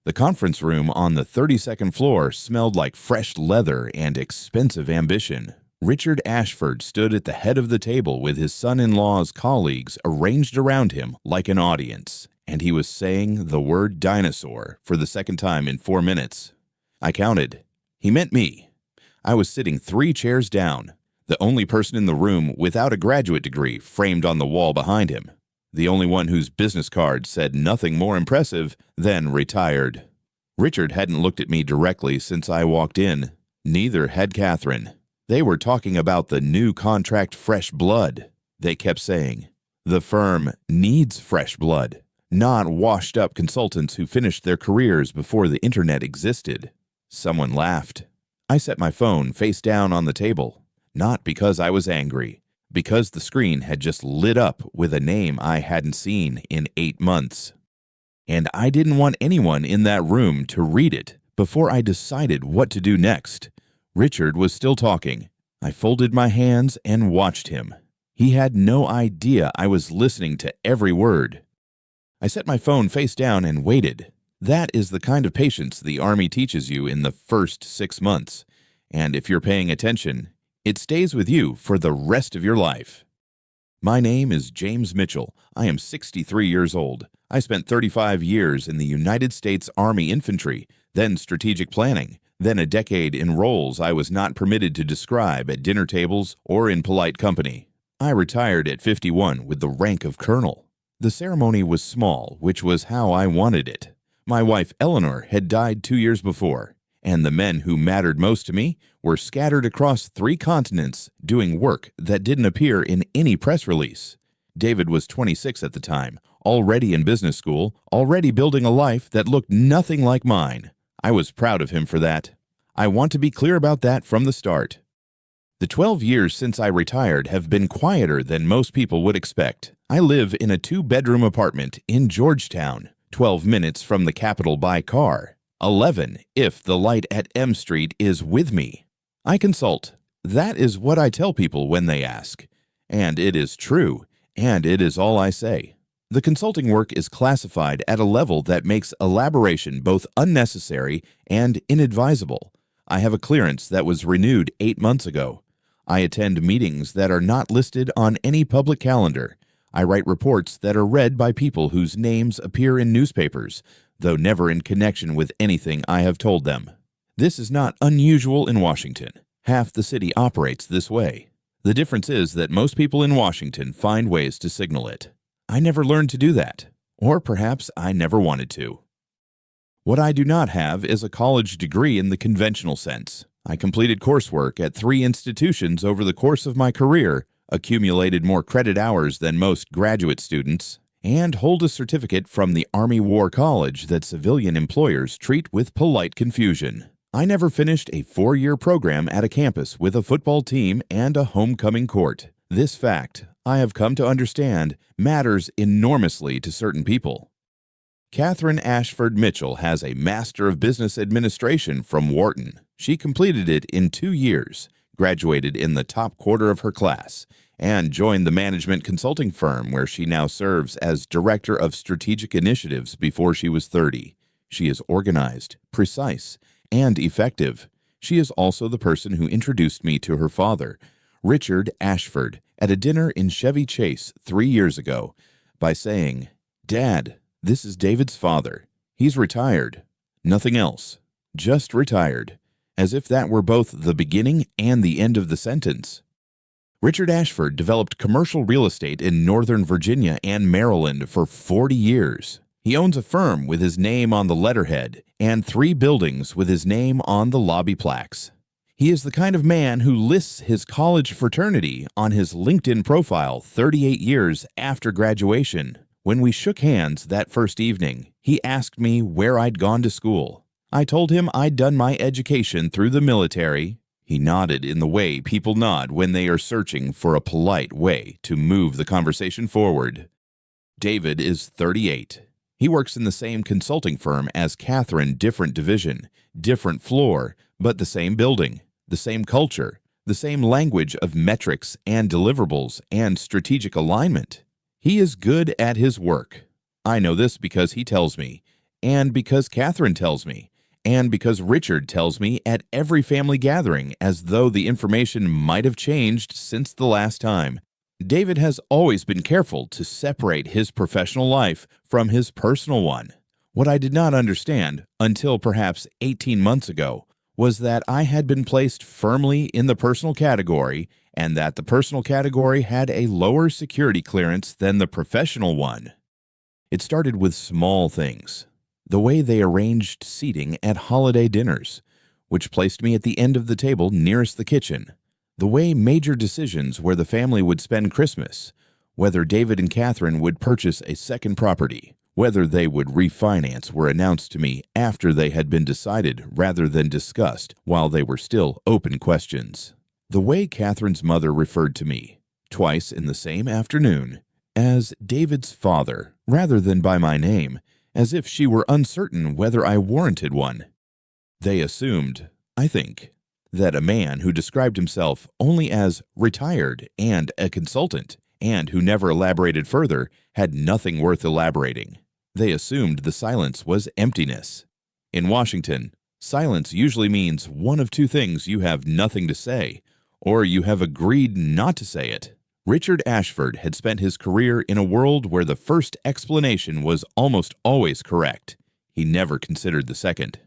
The conference room on the 32nd floor smelled like fresh leather and expensive ambition. Richard Ashford stood at the head of the table with his son-in-law's colleagues arranged around him like an audience, and he was saying the word dinosaur for the second time in 4 minutes. I counted. He meant me. I was sitting 3 chairs down, the only person in the room without a graduate degree framed on the wall behind him, the only one whose business card said nothing more impressive than retired. Richard hadn't looked at me directly since I walked in. Neither had Catherine. They were talking about the new contract fresh blood. They kept saying, the firm needs fresh blood, not washed-up consultants who finished their careers before the internet existed. Someone laughed. I set my phone face down on the table, not because I was angry, because the screen had just lit up with a name I hadn't seen in 8 months. And I didn't want anyone in that room to read it before I decided what to do next. Richard was still talking. I folded my hands and watched him. He had no idea I was listening to every word. I set my phone face down and waited. That is the kind of patience the Army teaches you in the first 6 months. And if you're paying attention, it stays with you for the rest of your life. My name is James Mitchell. I am 63 years old. I spent 35 years in the United States Army Infantry, then strategic planning, then a decade in roles I was not permitted to describe at dinner tables or in polite company. I retired at 51 with the rank of colonel. The ceremony was small, which was how I wanted it. My wife Eleanor had died 2 years before, and the men who mattered most to me were scattered across 3 continents doing work that didn't appear in any press release. David was 26 at the time, already in business school, already building a life that looked nothing like mine. I was proud of him for that. I want to be clear about that from the start. The 12 years since I retired have been quieter than most people would expect. I live in a 2-bedroom apartment in Georgetown, 12 minutes from the capital by car, 11 if the light at M Street is with me. I consult. That is what I tell people when they ask. And it is true, and it is all I say. The consulting work is classified at a level that makes elaboration both unnecessary and inadvisable. I have a clearance that was renewed 8 months ago. I attend meetings that are not listed on any public calendar. I write reports that are read by people whose names appear in newspapers, though never in connection with anything I have told them. This is not unusual in Washington. Half the city operates this way. The difference is that most people in Washington find ways to signal it. I never learned to do that, or perhaps I never wanted to. What I do not have is a college degree in the conventional sense. I completed coursework at 3 institutions over the course of my career, accumulated more credit hours than most graduate students, and hold a certificate from the Army War College that civilian employers treat with polite confusion. I never finished a 4-year program at a campus with a football team and a homecoming court. This fact, I have come to understand, matters enormously to certain people. Catherine Ashford Mitchell has a Master of Business Administration from Wharton. She completed it in 2 years, graduated in the top quarter of her class, and joined the management consulting firm where she now serves as Director of Strategic Initiatives before she was 30. She is organized, precise, and effective. She is also the person who introduced me to her father, Richard Ashford, at a dinner in Chevy Chase 3 years ago by saying, "Dad, this is David's father. He's retired. Nothing else. Just retired." As if that were both the beginning and the end of the sentence. Richard Ashford developed commercial real estate in Northern Virginia and Maryland for 40 years. He owns a firm with his name on the letterhead and 3 buildings with his name on the lobby plaques. He is the kind of man who lists his college fraternity on his LinkedIn profile 38 years after graduation. When we shook hands that first evening, he asked me where I'd gone to school. I told him I'd done my education through the military. He nodded in the way people nod when they are searching for a polite way to move the conversation forward. David is 38. He works in the same consulting firm as Catherine, different division, different floor, but the same building, the same culture, the same language of metrics and deliverables and strategic alignment. He is good at his work. I know this because he tells me, and because Catherine tells me, and because Richard tells me at every family gathering, as though the information might have changed since the last time. David has always been careful to separate his professional life from his personal one. What I did not understand, until perhaps 18 months ago, was that I had been placed firmly in the personal category, and that the personal category had a lower security clearance than the professional one. It started with small things. The way they arranged seating at holiday dinners, which placed me at the end of the table nearest the kitchen. The way major decisions where the family would spend Christmas, whether David and Catherine would purchase a second property, whether they would refinance were announced to me after they had been decided rather than discussed while they were still open questions. The way Catherine's mother referred to me, twice in the same afternoon, as David's father rather than by my name, as if she were uncertain whether I warranted one. They assumed, I think, that a man who described himself only as retired and a consultant, and who never elaborated further, had nothing worth elaborating. They assumed the silence was emptiness. In Washington, silence usually means one of two things: you have nothing to say, or you have agreed not to say it. Richard Ashford had spent his career in a world where the first explanation was almost always correct. He never considered the second.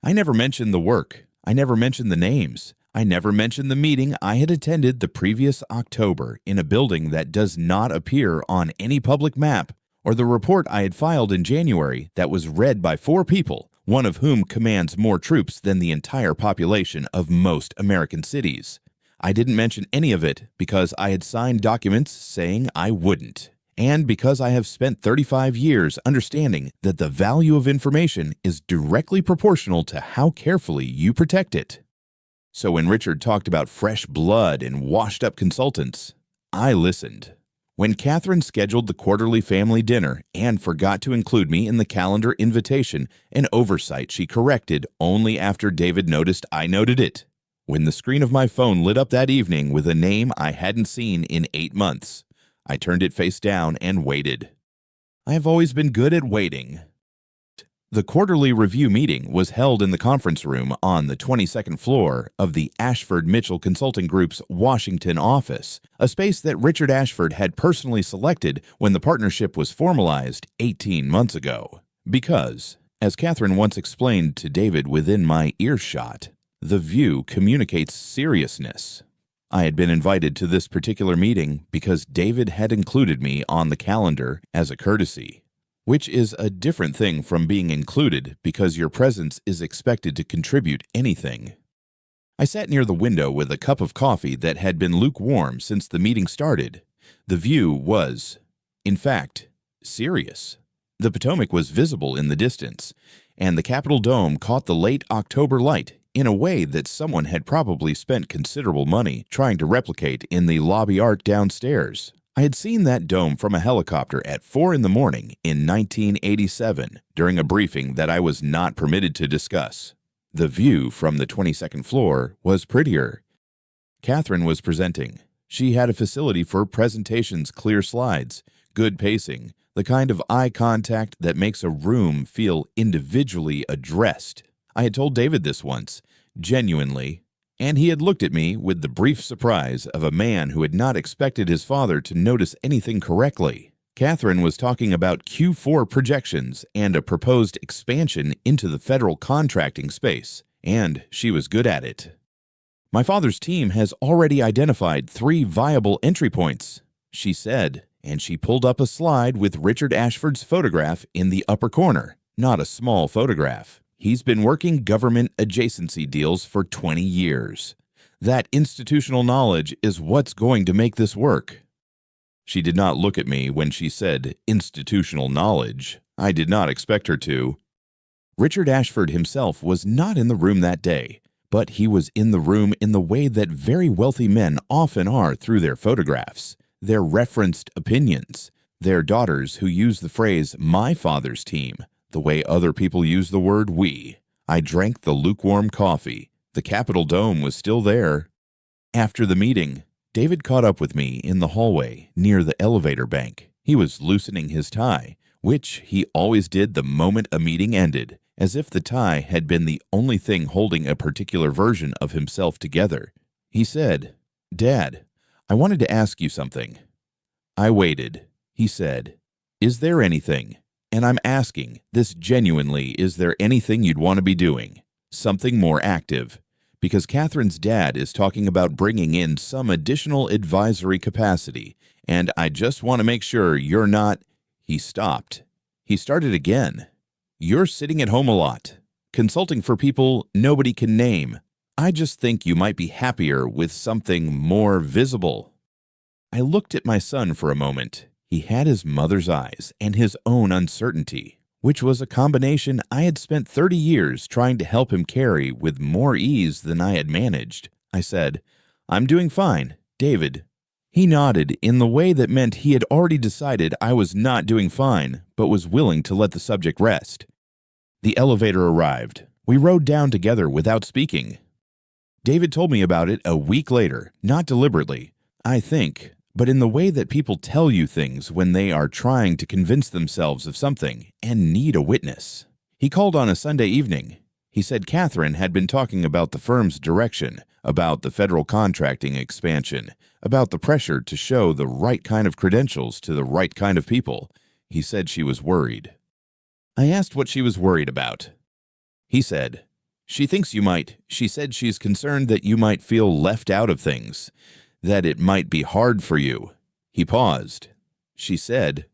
I never mentioned the work. I never mentioned the names. I never mentioned the meeting I had attended the previous October in a building that does not appear on any public map, or the report I had filed in January that was read by 4 people, one of whom commands more troops than the entire population of most American cities. I didn't mention any of it because I had signed documents saying I wouldn't, and because I have spent 35 years understanding that the value of information is directly proportional to how carefully you protect it. So when Richard talked about fresh blood and washed-up consultants, I listened. When Catherine scheduled the quarterly family dinner and forgot to include me in the calendar invitation, an oversight she corrected only after David noticed I noted it. When the screen of my phone lit up that evening with a name I hadn't seen in 8 months, I turned it face down and waited. I have always been good at waiting. The quarterly review meeting was held in the conference room on the 22nd floor of the Ashford Mitchell Consulting Group's Washington office, a space that Richard Ashford had personally selected when the partnership was formalized 18 months ago. Because, as Catherine once explained to David within my earshot, the view communicates seriousness. I had been invited to this particular meeting because David had included me on the calendar as a courtesy, which is a different thing from being included because your presence is expected to contribute anything. I sat near the window with a cup of coffee that had been lukewarm since the meeting started. The view was, in fact, serious. The Potomac was visible in the distance, and the Capitol dome caught the late October light in a way that someone had probably spent considerable money trying to replicate in the lobby art downstairs. I had seen that dome from a helicopter at 4 in the morning in 1987 during a briefing that I was not permitted to discuss. The view from the 22nd floor was prettier. Catherine was presenting. She had a facility for presentations, clear slides, good pacing, the kind of eye contact that makes a room feel individually addressed. I had told David this once, genuinely, and he had looked at me with the brief surprise of a man who had not expected his father to notice anything correctly. Catherine was talking about Q4 projections and a proposed expansion into the federal contracting space, and she was good at it. My father's team has already identified 3 viable entry points, she said, and she pulled up a slide with Richard Ashford's photograph in the upper corner, not a small photograph. He's been working government adjacency deals for 20 years. That institutional knowledge is what's going to make this work. She did not look at me when she said institutional knowledge. I did not expect her to. Richard Ashford himself was not in the room that day, but he was in the room in the way that very wealthy men often are through their photographs, their referenced opinions, their daughters who use the phrase "my father's team," the way other people use the word "we." I drank the lukewarm coffee. The Capitol dome was still there. After the meeting, David caught up with me in the hallway near the elevator bank. He was loosening his tie, which he always did the moment a meeting ended, as if the tie had been the only thing holding a particular version of himself together. He said, "Dad, I wanted to ask you something." I waited. He said, "Is there anything? And I'm asking, this genuinely, is there anything you'd want to be doing? Something more active? Because Catherine's dad is talking about bringing in some additional advisory capacity, and I just want to make sure you're not—" He stopped. He started again. "You're sitting at home a lot, consulting for people nobody can name. I just think you might be happier with something more visible." I looked at my son for a moment. He had his mother's eyes and his own uncertainty, which was a combination I had spent 30 years trying to help him carry with more ease than I had managed. I said, "I'm doing fine, David." He nodded in the way that meant he had already decided I was not doing fine, but was willing to let the subject rest. The elevator arrived. We rode down together without speaking. David told me about it a week later, not deliberately, I think, but in the way that people tell you things when they are trying to convince themselves of something and need a witness. He called on a Sunday evening. He said Catherine had been talking about the firm's direction, about the federal contracting expansion, about the pressure to show the right kind of credentials to the right kind of people. He said she was worried. I asked what she was worried about. He said, she said she's concerned that you might feel left out of things, that it might be hard for you." He paused. She said,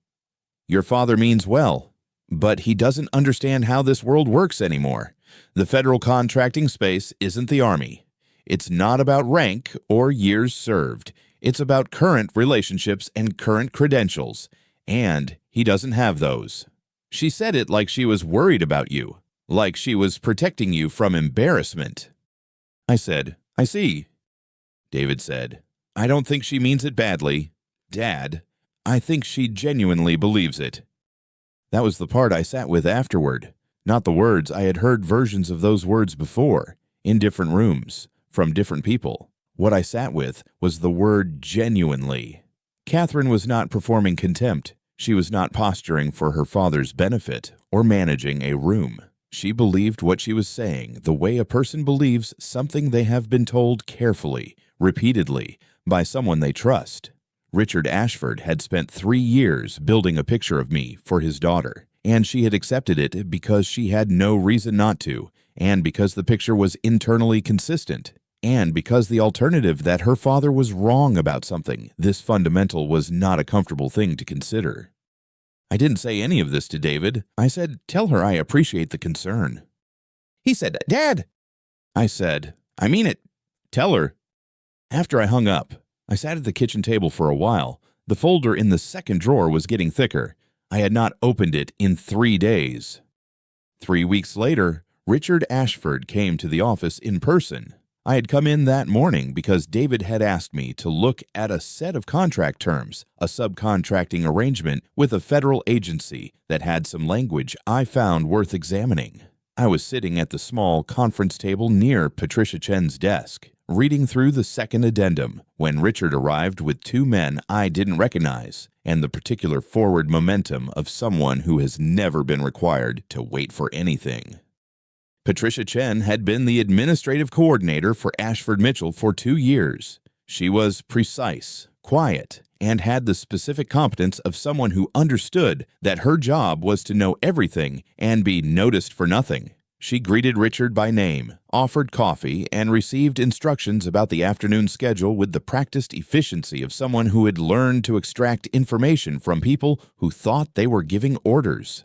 "Your father means well, but he doesn't understand how this world works anymore. The federal contracting space isn't the Army. It's not about rank or years served. It's about current relationships and current credentials, and he doesn't have those." She said it like she was worried about you, like she was protecting you from embarrassment. I said, "I see." David said, "I don't think she means it badly. Dad, I think she genuinely believes it." That was the part I sat with afterward, not the words. I had heard versions of those words before, in different rooms, from different people. What I sat with was the word genuinely. Catherine was not performing contempt. She was not posturing for her father's benefit or managing a room. She believed what she was saying the way a person believes something they have been told carefully, repeatedly, by someone they trust. Richard Ashford had spent 3 years building a picture of me for his daughter, and she had accepted it because she had no reason not to, and because the picture was internally consistent, and because the alternative that her father was wrong about something, this fundamental, was not a comfortable thing to consider. I didn't say any of this to David. I said, "Tell her I appreciate the concern." He said, "Dad!" I said, "I mean it. Tell her." After I hung up, I sat at the kitchen table for a while. The folder in the second drawer was getting thicker. I had not opened it in 3 days. 3 weeks later, Richard Ashford came to the office in person. I had come in that morning because David had asked me to look at a set of contract terms, a subcontracting arrangement with a federal agency that had some language I found worth examining. I was sitting at the small conference table near Patricia Chen's desk, reading through the second addendum, when Richard arrived with 2 men I didn't recognize, and the particular forward momentum of someone who has never been required to wait for anything. Patricia Chen had been the administrative coordinator for Ashford Mitchell for 2 years. She was precise, quiet, and had the specific competence of someone who understood that her job was to know everything and be noticed for nothing. She greeted Richard by name, offered coffee, and received instructions about the afternoon schedule with the practiced efficiency of someone who had learned to extract information from people who thought they were giving orders.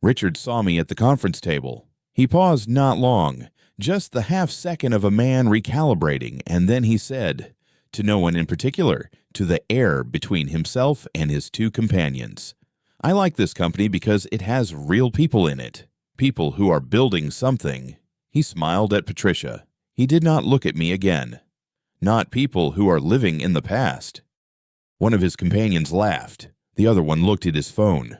Richard saw me at the conference table. He paused not long, just the half-second of a man recalibrating, and then he said, to no one in particular, to the air between himself and his 2 companions, "I like this company because it has real people in it, people who are building something." He smiled at Patricia. He did not look at me again. "Not people who are living in the past." One of his companions laughed. The other one looked at his phone.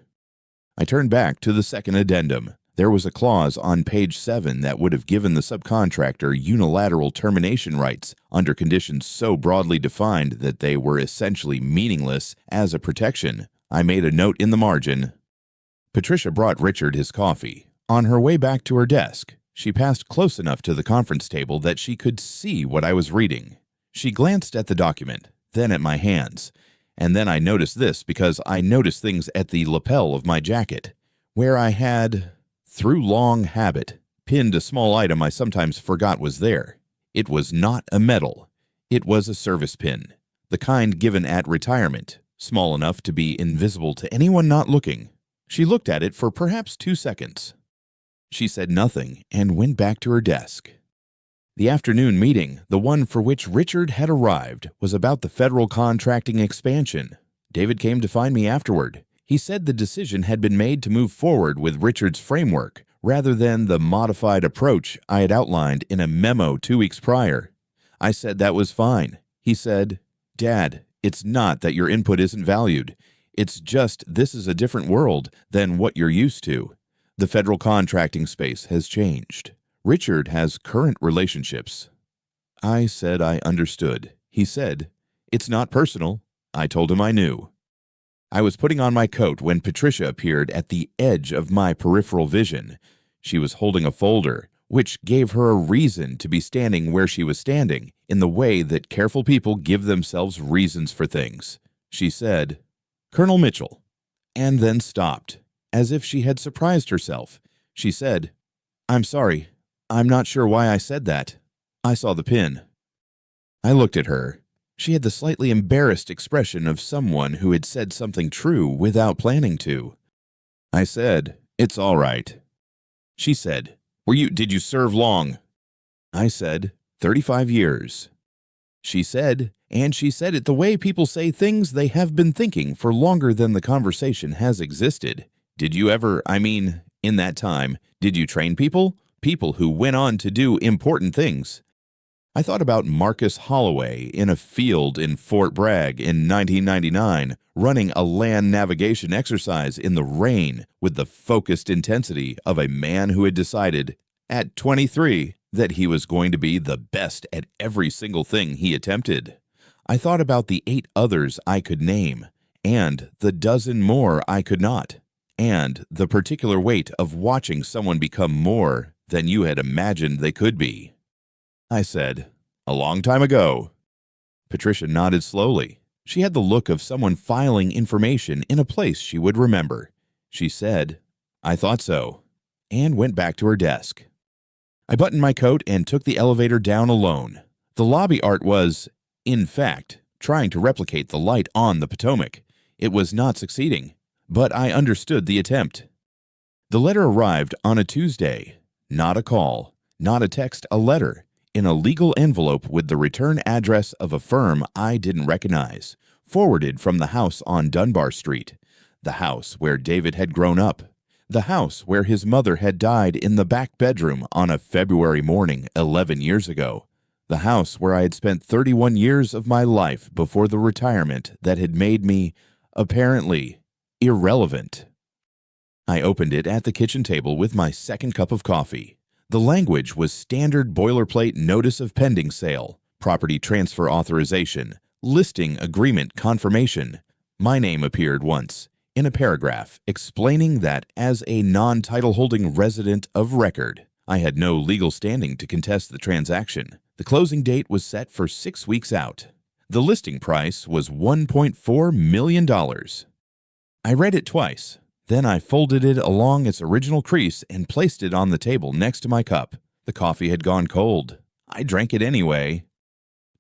I turned back to the second addendum. There was a clause on page 7 that would have given the subcontractor unilateral termination rights under conditions so broadly defined that they were essentially meaningless as a protection. I made a note in the margin. Patricia brought Richard his coffee. On her way back to her desk, she passed close enough to the conference table that she could see what I was reading. She glanced at the document, then at my hands. And then I noticed this because I noticed things at the lapel of my jacket, where I had, through long habit, pinned a small item I sometimes forgot was there. It was not a medal. It was a service pin, the kind given at retirement, small enough to be invisible to anyone not looking. She looked at it for perhaps 2 seconds. She said nothing and went back to her desk. The afternoon meeting, the one for which Richard had arrived, was about the federal contracting expansion. David came to find me afterward. He said the decision had been made to move forward with Richard's framework rather than the modified approach I had outlined in a memo 2 weeks prior. I said that was fine. He said, "Dad, it's not that your input isn't valued. It's just this is a different world than what you're used to. The federal contracting space has changed. Richard has current relationships." I said I understood. He said, "It's not personal." I told him I knew. I was putting on my coat when Patricia appeared at the edge of my peripheral vision. She was holding a folder, which gave her a reason to be standing where she was standing, in the way that careful people give themselves reasons for things. She said, "Colonel Mitchell," and then stopped, as if she had surprised herself. She said, "I'm sorry. I'm not sure why I said that. I saw the pin." I looked at her. She had the slightly embarrassed expression of someone who had said something true without planning to. I said, "It's all right." She said, Did you serve long?" I said, 35 years. She said it the way people say things they have been thinking for longer than the conversation has existed. "Did you ever, in that time, did you train people? People who went on to do important things?" I thought about Marcus Holloway in a field in Fort Bragg in 1999, running a land navigation exercise in the rain with the focused intensity of a man who had decided, at 23, that he was going to be the best at every single thing he attempted. I thought about the 8 others I could name, and the dozen more I could not, and the particular weight of watching someone become more than you had imagined they could be. I said, "A long time ago." Patricia nodded slowly. She had the look of someone filing information in a place she would remember. She said, "I thought so," and went back to her desk. I buttoned my coat and took the elevator down alone. The lobby art was, in fact, trying to replicate the light on the Potomac. It was not succeeding, but I understood the attempt. The letter arrived on a Tuesday. Not a call, not a text, a letter, in a legal envelope with the return address of a firm I didn't recognize, forwarded from the house on Dunbar Street, the house where David had grown up, the house where his mother had died in the back bedroom on a February morning 11 years ago, the house where I had spent 31 years of my life before the retirement that had made me, apparently, irrelevant. I opened it at the kitchen table with my second cup of coffee. The language was standard boilerplate notice of pending sale, property transfer authorization, listing agreement confirmation. My name appeared once, in a paragraph, explaining that as a non-title holding resident of record, I had no legal standing to contest the transaction. The closing date was set for 6 weeks out. The listing price was $1.4 million. I read it twice. Then I folded it along its original crease and placed it on the table next to my cup. The coffee had gone cold. I drank it anyway.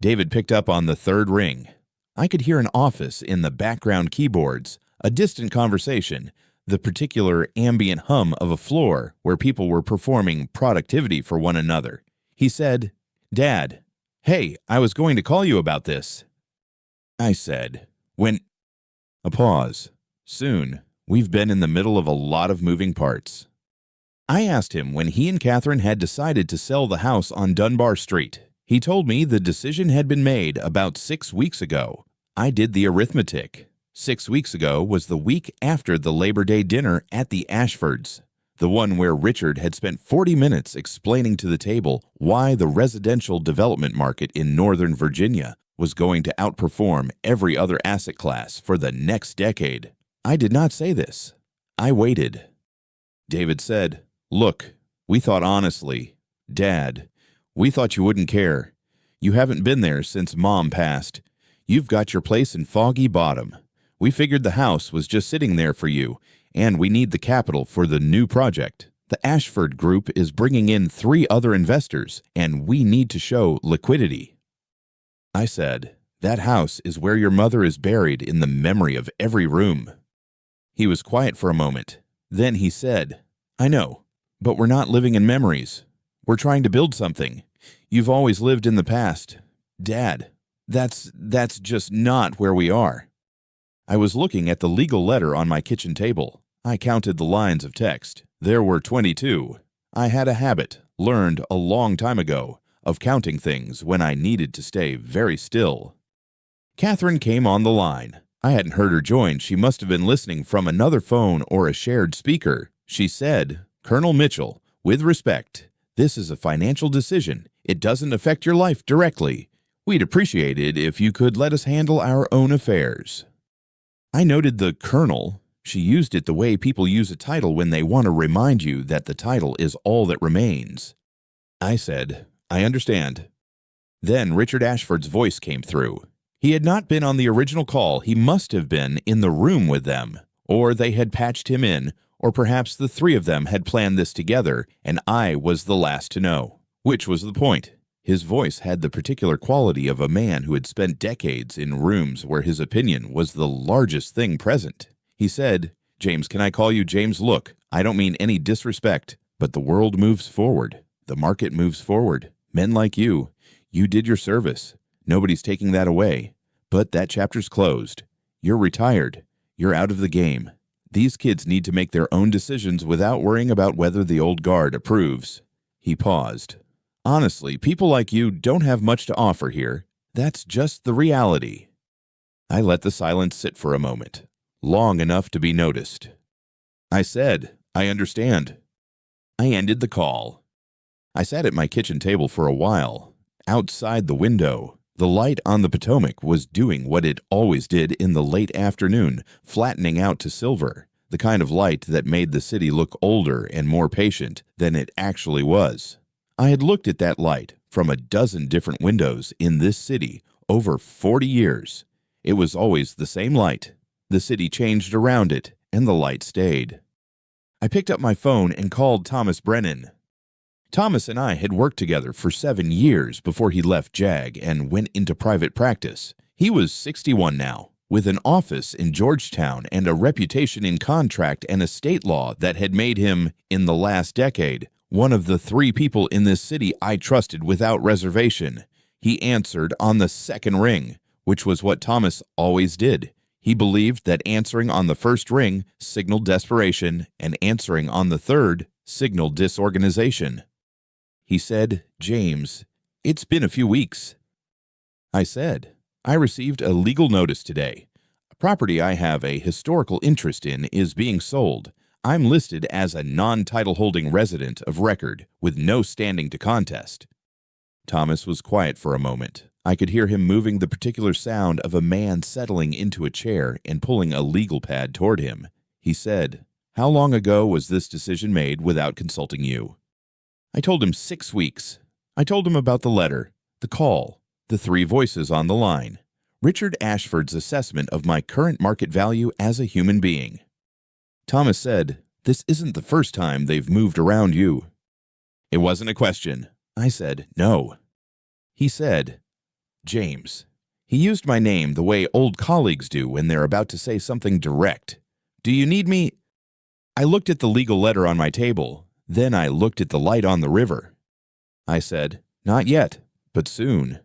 David picked up on the 3rd ring. I could hear an office in the background keyboards, a distant conversation, the particular ambient hum of a floor where people were performing productivity for one another. He said, "Dad, hey, I was going to call you about this." I said, "When—" A pause. "Soon. We've been in the middle of a lot of moving parts." I asked him when he and Catherine had decided to sell the house on Dunbar Street. He told me the decision had been made about 6 weeks ago. I did the arithmetic. 6 weeks ago was the week after the Labor Day dinner at the Ashfords, the one where Richard had spent 40 minutes explaining to the table why the residential development market in Northern Virginia was going to outperform every other asset class for the next decade. I did not say this. I waited. David said, "Look, we thought honestly. Dad, we thought you wouldn't care. You haven't been there since Mom passed. You've got your place in Foggy Bottom. We figured the house was just sitting there for you, and we need the capital for the new project. The Ashford Group is bringing in 3 other investors, and we need to show liquidity." I said, "That house is where your mother is buried in the memory of every room." He was quiet for a moment. Then he said, "I know, but we're not living in memories. We're trying to build something. You've always lived in the past. Dad, that's just not where we are." I was looking at the legal letter on my kitchen table. I counted the lines of text. There were 22. I had a habit, learned a long time ago, of counting things when I needed to stay very still. Catherine came on the line. I hadn't heard her join. She must have been listening from another phone or a shared speaker. She said, "Colonel Mitchell, with respect, this is a financial decision. It doesn't affect your life directly. We'd appreciate it if you could let us handle our own affairs." I noted the colonel. She used it the way people use a title when they want to remind you that the title is all that remains. I said, "I understand." Then Richard Ashford's voice came through. He had not been on the original call. He must have been in the room with them, or they had patched him in, or perhaps the 3 of them had planned this together, and I was the last to know. Which was the point. His voice had the particular quality of a man who had spent decades in rooms where his opinion was the largest thing present. He said, "James, can I call you James? Look, I don't mean any disrespect, but the world moves forward. The market moves forward. Men like you did your service. Nobody's taking that away. But that chapter's closed. You're retired. You're out of the game. These kids need to make their own decisions without worrying about whether the old guard approves." He paused. "Honestly, people like you don't have much to offer here. That's just the reality." I let the silence sit for a moment, long enough to be noticed. I said, "I understand." I ended the call. I sat at my kitchen table for a while. Outside the window, the light on the Potomac was doing what it always did in the late afternoon, flattening out to silver, the kind of light that made the city look older and more patient than it actually was. I had looked at that light from a dozen different windows in this city over 40 years. It was always the same light. The city changed around it, and the light stayed. I picked up my phone and called Thomas Brennan. Thomas and I had worked together for 7 years before he left JAG and went into private practice. He was 61 now, with an office in Georgetown and a reputation in contract and estate law that had made him, in the last decade, one of the 3 people in this city I trusted without reservation. He answered on the second ring, which was what Thomas always did. He believed that answering on the first ring signaled desperation, and answering on the third signaled disorganization. He said, "James, it's been a few weeks." I said, "I received a legal notice today. A property I have a historical interest in is being sold. I'm listed as a non-title holding resident of record with no standing to contest." Thomas was quiet for a moment. I could hear him moving the particular sound of a man settling into a chair and pulling a legal pad toward him. He said, "How long ago was this decision made without consulting you?" I told him 6 weeks. I told him about the letter, the call, the 3 voices on the line, Richard Ashford's assessment of my current market value as a human being. Thomas said, "This isn't the first time they've moved around you." It wasn't a question. I said, "No." He said, "James." He used my name the way old colleagues do when they're about to say something direct. "Do you need me?" I looked at the legal letter on my table. Then I looked at the light on the river. I said, "Not yet, but soon."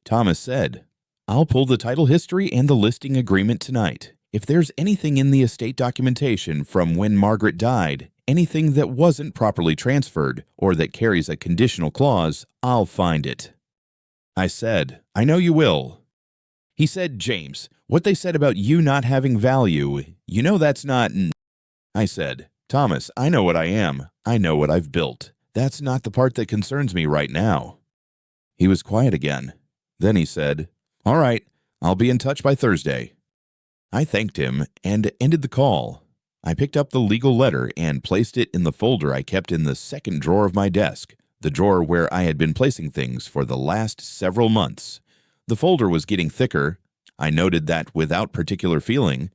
Thomas said, "I'll pull the title history and the listing agreement tonight. If there's anything in the estate documentation from when Margaret died, anything that wasn't properly transferred or that carries a conditional clause, I'll find it." I said, "I know you will." He said, "James, what they said about you not having value, you know that's not—" I said, "Thomas, I know what I am. I know what I've built. That's not the part that concerns me right now." He was quiet again. Then he said, "All right, I'll be in touch by Thursday." I thanked him and ended the call. I picked up the legal letter and placed it in the folder I kept in the second drawer of my desk, the drawer where I had been placing things for the last several months. The folder was getting thicker. I noted that without particular feeling.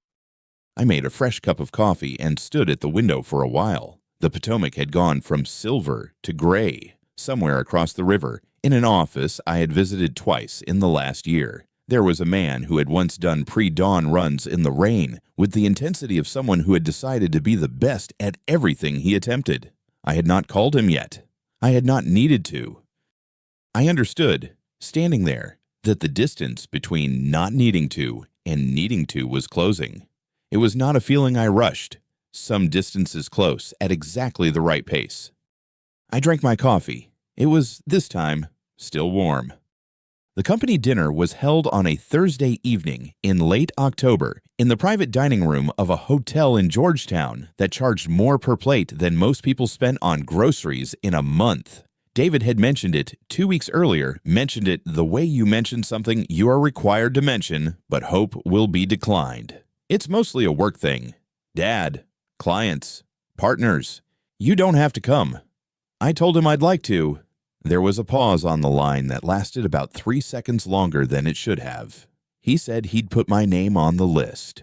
I made a fresh cup of coffee and stood at the window for a while. The Potomac had gone from silver to gray, somewhere across the river, in an office I had visited twice in the last year. There was a man who had once done pre-dawn runs in the rain with the intensity of someone who had decided to be the best at everything he attempted. I had not called him yet. I had not needed to. I understood, standing there, that the distance between not needing to and needing to was closing. It was not a feeling I rushed. Some distances close at exactly the right pace. I drank my coffee. It was, this time, still warm. The company dinner was held on a Thursday evening in late October in the private dining room of a hotel in Georgetown that charged more per plate than most people spent on groceries in a month. David had mentioned it 2 weeks earlier, mentioned it the way you mention something you are required to mention, but hope will be declined. It's mostly a work thing. Dad, clients, partners, you don't have to come. I told him I'd like to. There was a pause on the line that lasted about 3 seconds longer than it should have. He said he'd put my name on the list.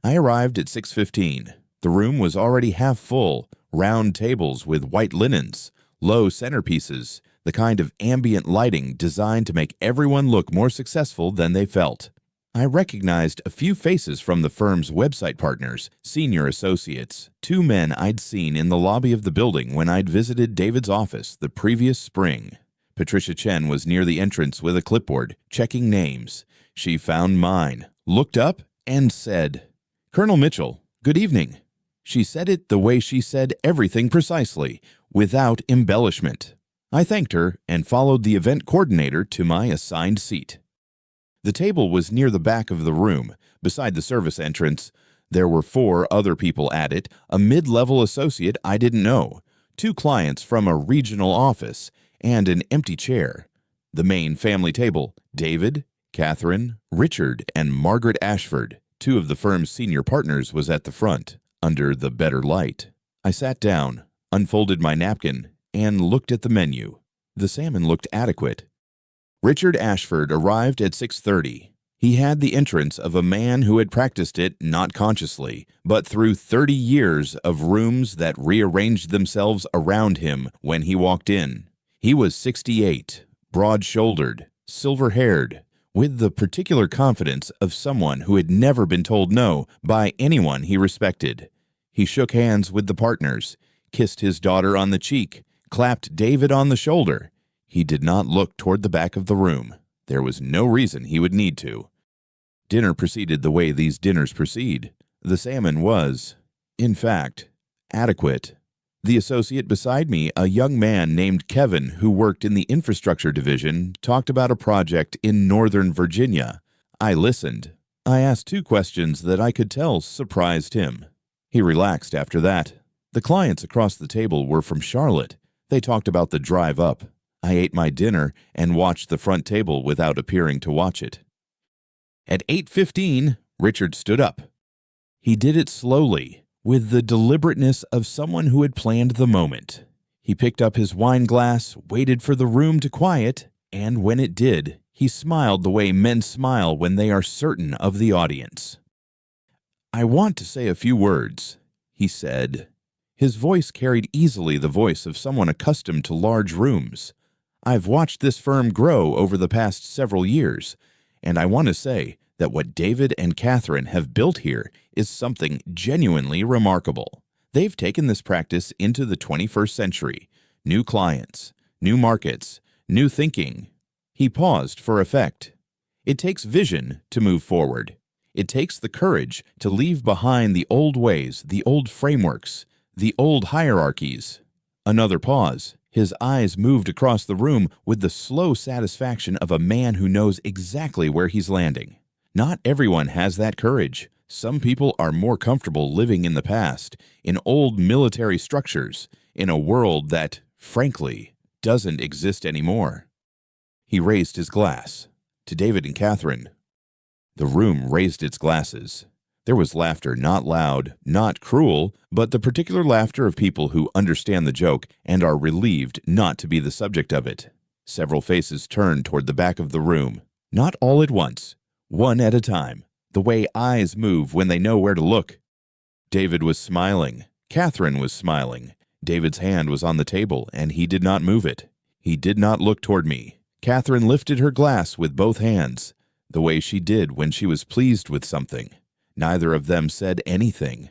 I arrived at 6:15. The room was already half full, round tables with white linens, low centerpieces, the kind of ambient lighting designed to make everyone look more successful than they felt. I recognized a few faces from the firm's website partners, senior associates, 2 men I'd seen in the lobby of the building when I'd visited David's office the previous spring. Patricia Chen was near the entrance with a clipboard, checking names. She found mine, looked up, and said, "Colonel Mitchell, good evening." She said it the way she said everything precisely, without embellishment. I thanked her and followed the event coordinator to my assigned seat. The table was near the back of the room, beside the service entrance. There were 4 other people at it, a mid-level associate I didn't know, 2 clients from a regional office, and an empty chair. The main family table, David, Catherine, Richard, and Margaret Ashford, 2 of the firm's senior partners, was at the front, under the better light. I sat down, unfolded my napkin, and looked at the menu. The salmon looked adequate. Richard Ashford arrived at 6:30. He had the entrance of a man who had practiced it not consciously, but through 30 years of rooms that rearranged themselves around him when he walked in. He was 68, broad-shouldered, silver-haired, with the particular confidence of someone who had never been told no by anyone he respected. He shook hands with the partners, kissed his daughter on the cheek, clapped David on the shoulder. He did not look toward the back of the room. There was no reason he would need to. Dinner proceeded the way these dinners proceed. The salmon was, in fact, adequate. The associate beside me, a young man named Kevin who worked in the infrastructure division, talked about a project in Northern Virginia. I listened. I asked 2 questions that I could tell surprised him. He relaxed after that. The clients across the table were from Charlotte. They talked about the drive up. I ate my dinner and watched the front table without appearing to watch it. At 8:15, Richard stood up. He did it slowly, with the deliberateness of someone who had planned the moment. He picked up his wine glass, waited for the room to quiet, and when it did, he smiled the way men smile when they are certain of the audience. "I want to say a few words," he said. His voice carried easily the voice of someone accustomed to large rooms. "I've watched this firm grow over the past several years, and I want to say that what David and Catherine have built here is something genuinely remarkable. They've taken this practice into the 21st century. New clients, new markets, new thinking." He paused for effect. It takes vision to move forward. It takes the courage to leave behind the old ways, the old frameworks, the old hierarchies. Another pause. His eyes moved across the room with the slow satisfaction of a man who knows exactly where he's landing. Not everyone has that courage. Some people are more comfortable living in the past, in old military structures, in a world that, frankly, doesn't exist anymore. He raised his glass. To David and Catherine. The room raised its glasses. There was laughter, not loud, not cruel, but the particular laughter of people who understand the joke and are relieved not to be the subject of it. Several faces turned toward the back of the room, not all at once, one at a time, the way eyes move when they know where to look. David was smiling. Catherine was smiling. David's hand was on the table, and he did not move it. He did not look toward me. Catherine lifted her glass with both hands, the way she did when she was pleased with something. Neither of them said anything.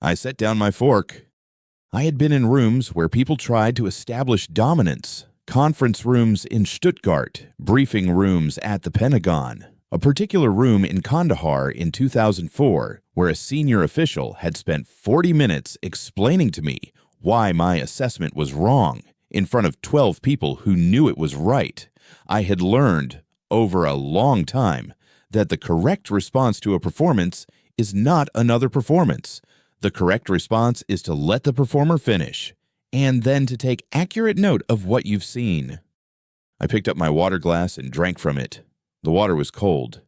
I set down my fork. I had been in rooms where people tried to establish dominance. Conference rooms in Stuttgart, briefing rooms at the Pentagon, a particular room in Kandahar in 2004 where a senior official had spent 40 minutes explaining to me why my assessment was wrong in front of 12 people who knew it was right. I had learned over a long time that the correct response to a performance is not another performance. The correct response is to let the performer finish, and then to take accurate note of what you've seen. I picked up my water glass and drank from it. The water was cold.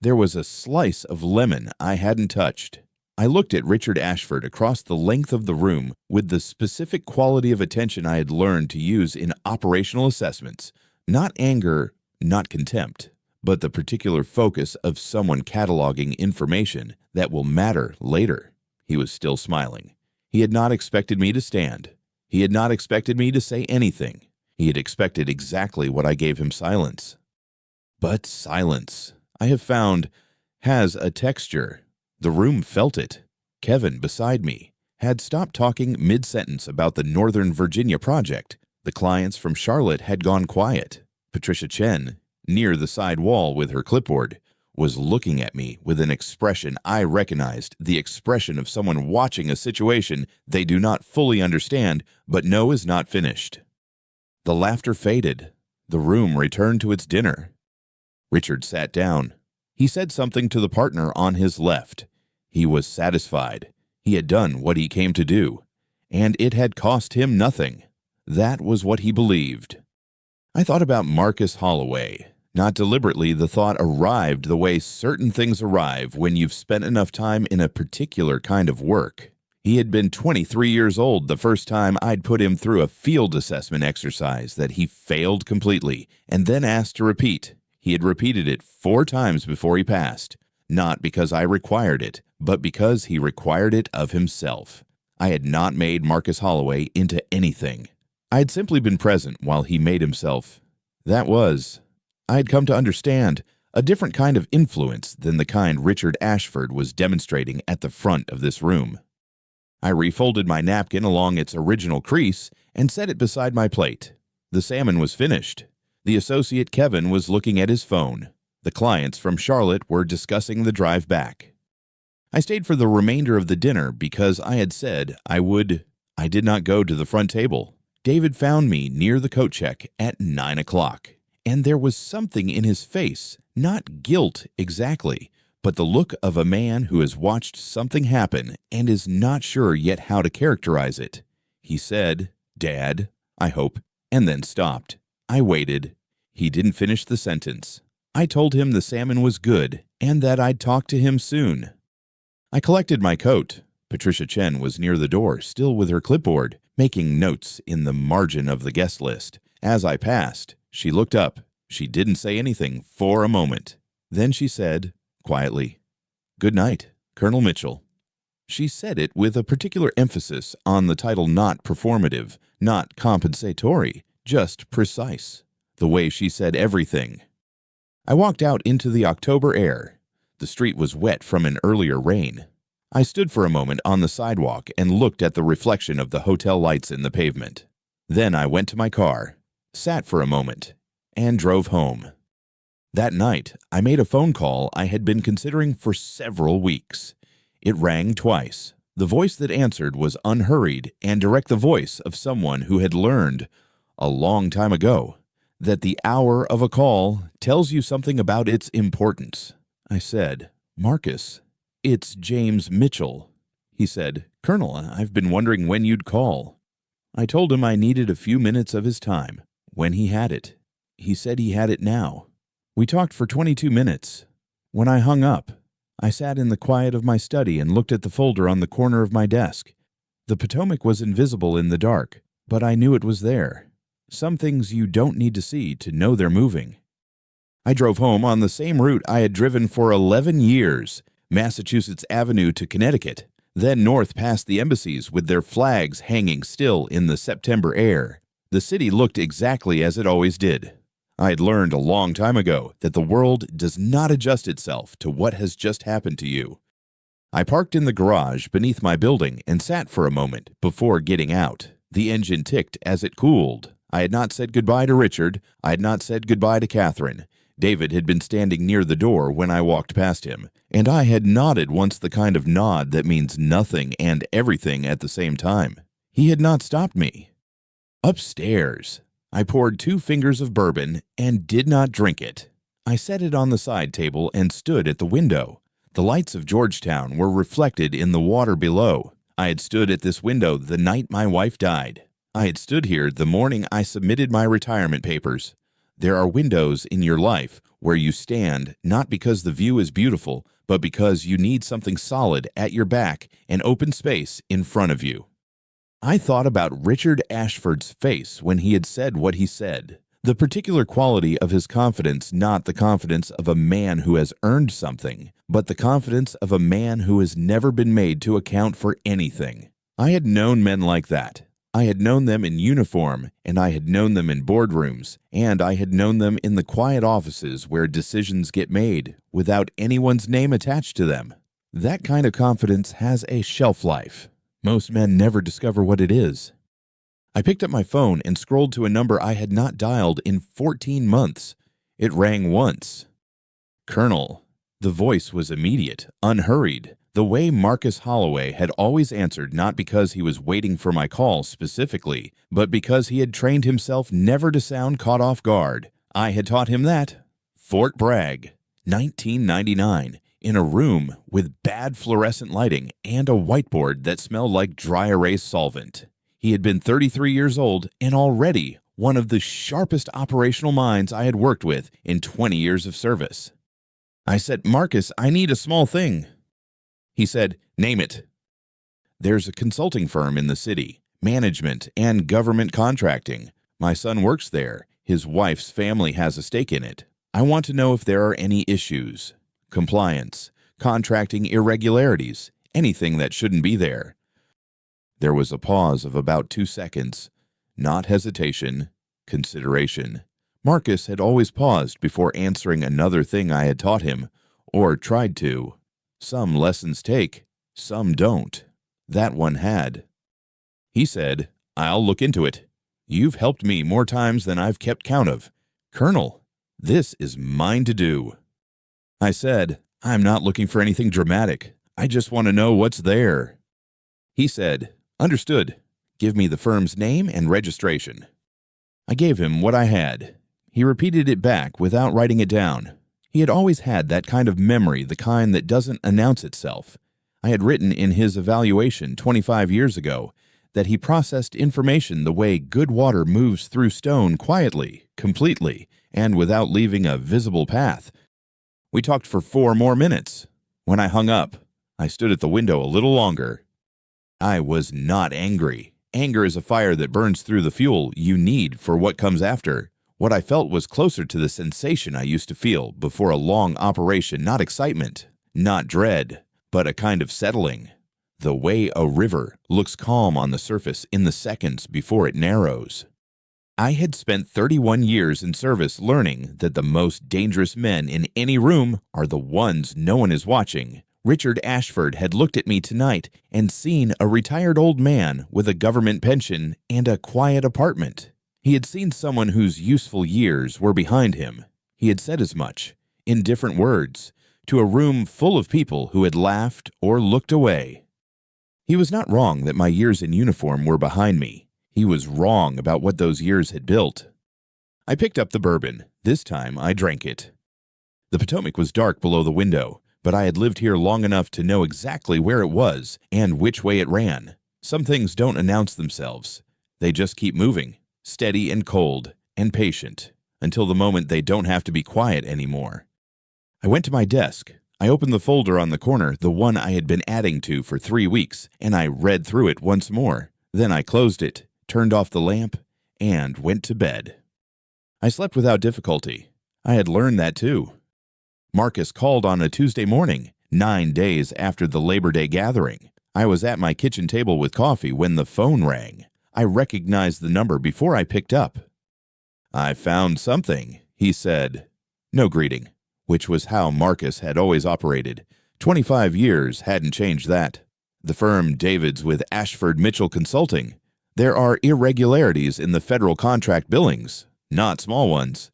There was a slice of lemon I hadn't touched. I looked at Richard Ashford across the length of the room with the specific quality of attention I had learned to use in operational assessments. Not anger, not contempt, but the particular focus of someone cataloging information that will matter later. He was still smiling. He had not expected me to stand. He had not expected me to say anything. He had expected exactly what I gave him: silence. But silence, I have found, has a texture. The room felt it. Kevin, beside me, had stopped talking mid-sentence about the Northern Virginia project. The clients from Charlotte had gone quiet. Patricia Chen, near the side wall with her clipboard, was looking at me with an expression I recognized, the expression of someone watching a situation they do not fully understand but know is not finished. The laughter faded. The room returned to its dinner. Richard sat down. He said something to the partner on his left. He was satisfied. He had done what he came to do, and it had cost him nothing. That was what he believed. I thought about Marcus Holloway. Not deliberately, the thought arrived the way certain things arrive when you've spent enough time in a particular kind of work. He had been 23 years old the first time I'd put him through a field assessment exercise that he failed completely and then asked to repeat. He had repeated it 4 times before he passed, not because I required it, but because he required it of himself. I had not made Marcus Holloway into anything. I had simply been present while he made himself. That was, I had come to understand, a different kind of influence than the kind Richard Ashford was demonstrating at the front of this room. I refolded my napkin along its original crease and set it beside my plate. The salmon was finished. The associate Kevin was looking at his phone. The clients from Charlotte were discussing the drive back. I stayed for the remainder of the dinner because I had said I would. I did not go to the front table. David found me near the coat check at 9 o'clock, and there was something in his face, not guilt exactly, but the look of a man who has watched something happen and is not sure yet how to characterize it. He said, "Dad, I hope," and then stopped. I waited. He didn't finish the sentence. I told him the salmon was good and that I'd talk to him soon. I collected my coat. Patricia Chen was near the door, still with her clipboard, making notes in the margin of the guest list. As I passed, she looked up. She didn't say anything for a moment. Then she said, quietly, "Good night, Colonel Mitchell." She said it with a particular emphasis on the title, not performative, not compensatory, just precise. The way she said everything. I walked out into the October air. The street was wet from an earlier rain. I stood for a moment on the sidewalk and looked at the reflection of the hotel lights in the pavement. Then I went to my car, sat for a moment, and drove home. That night, I made a phone call I had been considering for several weeks. It rang twice. The voice that answered was unhurried and direct, the voice of someone who had learned, a long time ago, that the hour of a call tells you something about its importance. I said, "Marcus, it's James Mitchell." He said, "Colonel, I've been wondering when you'd call." I told him I needed a few minutes of his time, when he had it. He said he had it now. We talked for 22 minutes. When I hung up, I sat in the quiet of my study and looked at the folder on the corner of my desk. The Potomac was invisible in the dark, but I knew it was there. Some things you don't need to see to know they're moving. I drove home on the same route I had driven for 11 years, Massachusetts Avenue to Connecticut, then north past the embassies with their flags hanging still in the September air. The city looked exactly as it always did. I had learned a long time ago that the world does not adjust itself to what has just happened to you. I parked in the garage beneath my building and sat for a moment before getting out. The engine ticked as it cooled. I had not said goodbye to Richard. I had not said goodbye to Catherine. David had been standing near the door when I walked past him, and I had nodded once, the kind of nod that means nothing and everything at the same time. He had not stopped me. Upstairs, I poured 2 fingers of bourbon and did not drink it. I set it on the side table and stood at the window. The lights of Georgetown were reflected in the water below. I had stood at this window the night my wife died. I had stood here the morning I submitted my retirement papers. There are windows in your life where you stand not because the view is beautiful, but because you need something solid at your back and open space in front of you. I thought about Richard Ashford's face when he had said what he said. The particular quality of his confidence, not the confidence of a man who has earned something, but the confidence of a man who has never been made to account for anything. I had known men like that. I had known them in uniform, and I had known them in boardrooms, and I had known them in the quiet offices where decisions get made without anyone's name attached to them. That kind of confidence has a shelf life. Most men never discover what it is. I picked up my phone and scrolled to a number I had not dialed in 14 months. It rang once. Colonel. The voice was immediate, unhurried, the way Marcus Holloway had always answered, not because he was waiting for my call specifically, but because he had trained himself never to sound caught off guard. I had taught him that. Fort Bragg, 1999, in a room with bad fluorescent lighting and a whiteboard that smelled like dry erase solvent. He had been 33 years old and already one of the sharpest operational minds I had worked with in 20 years of service. I said, "Marcus, I need a small thing." He said, "Name it." There's a consulting firm in the city, management and government contracting. My son works there. His wife's family has a stake in it. I want to know if there are any issues. Compliance, contracting irregularities, anything that shouldn't be there. There was a pause of about 2 seconds. Not hesitation, consideration. Marcus had always paused before answering another thing I had taught him, or tried to. Some lessons take, some don't. That one had. He said, "I'll look into it. You've helped me more times than I've kept count of. Colonel, this is mine to do." I said, "I'm not looking for anything dramatic. I just want to know what's there." He said, "Understood. Give me the firm's name and registration." I gave him what I had. He repeated it back without writing it down. He had always had that kind of memory, the kind that doesn't announce itself. I had written in his evaluation 25 years ago that he processed information the way good water moves through stone quietly, completely, and without leaving a visible path. We talked for 4 more minutes. When I hung up, I stood at the window a little longer. I was not angry. Anger is a fire that burns through the fuel you need for what comes after. What I felt was closer to the sensation I used to feel before a long operation, not excitement, not dread, but a kind of settling. The way a river looks calm on the surface in the seconds before it narrows. I had spent 31 years in service learning that the most dangerous men in any room are the ones no one is watching. Richard Ashford had looked at me tonight and seen a retired old man with a government pension and a quiet apartment. He had seen someone whose useful years were behind him. He had said as much, in different words, to a room full of people who had laughed or looked away. He was not wrong that my years in uniform were behind me. He was wrong about what those years had built. I picked up the bourbon. This time I drank it. The Potomac was dark below the window, but I had lived here long enough to know exactly where it was and which way it ran. Some things don't announce themselves. They just keep moving, steady and cold and patient, until the moment they don't have to be quiet anymore. I went to my desk. I opened the folder on the corner, the one I had been adding to for 3 weeks, and I read through it once more. Then I closed it, turned off the lamp, and went to bed. I slept without difficulty. I had learned that too. Marcus called on a Tuesday morning, 9 days after the Labor Day gathering. I was at my kitchen table with coffee when the phone rang. I recognized the number before I picked up. "I found something," he said. No greeting, which was how Marcus had always operated. 25 years hadn't changed that. The firm David's with Ashford Mitchell Consulting. There are irregularities in the federal contract billings, not small ones.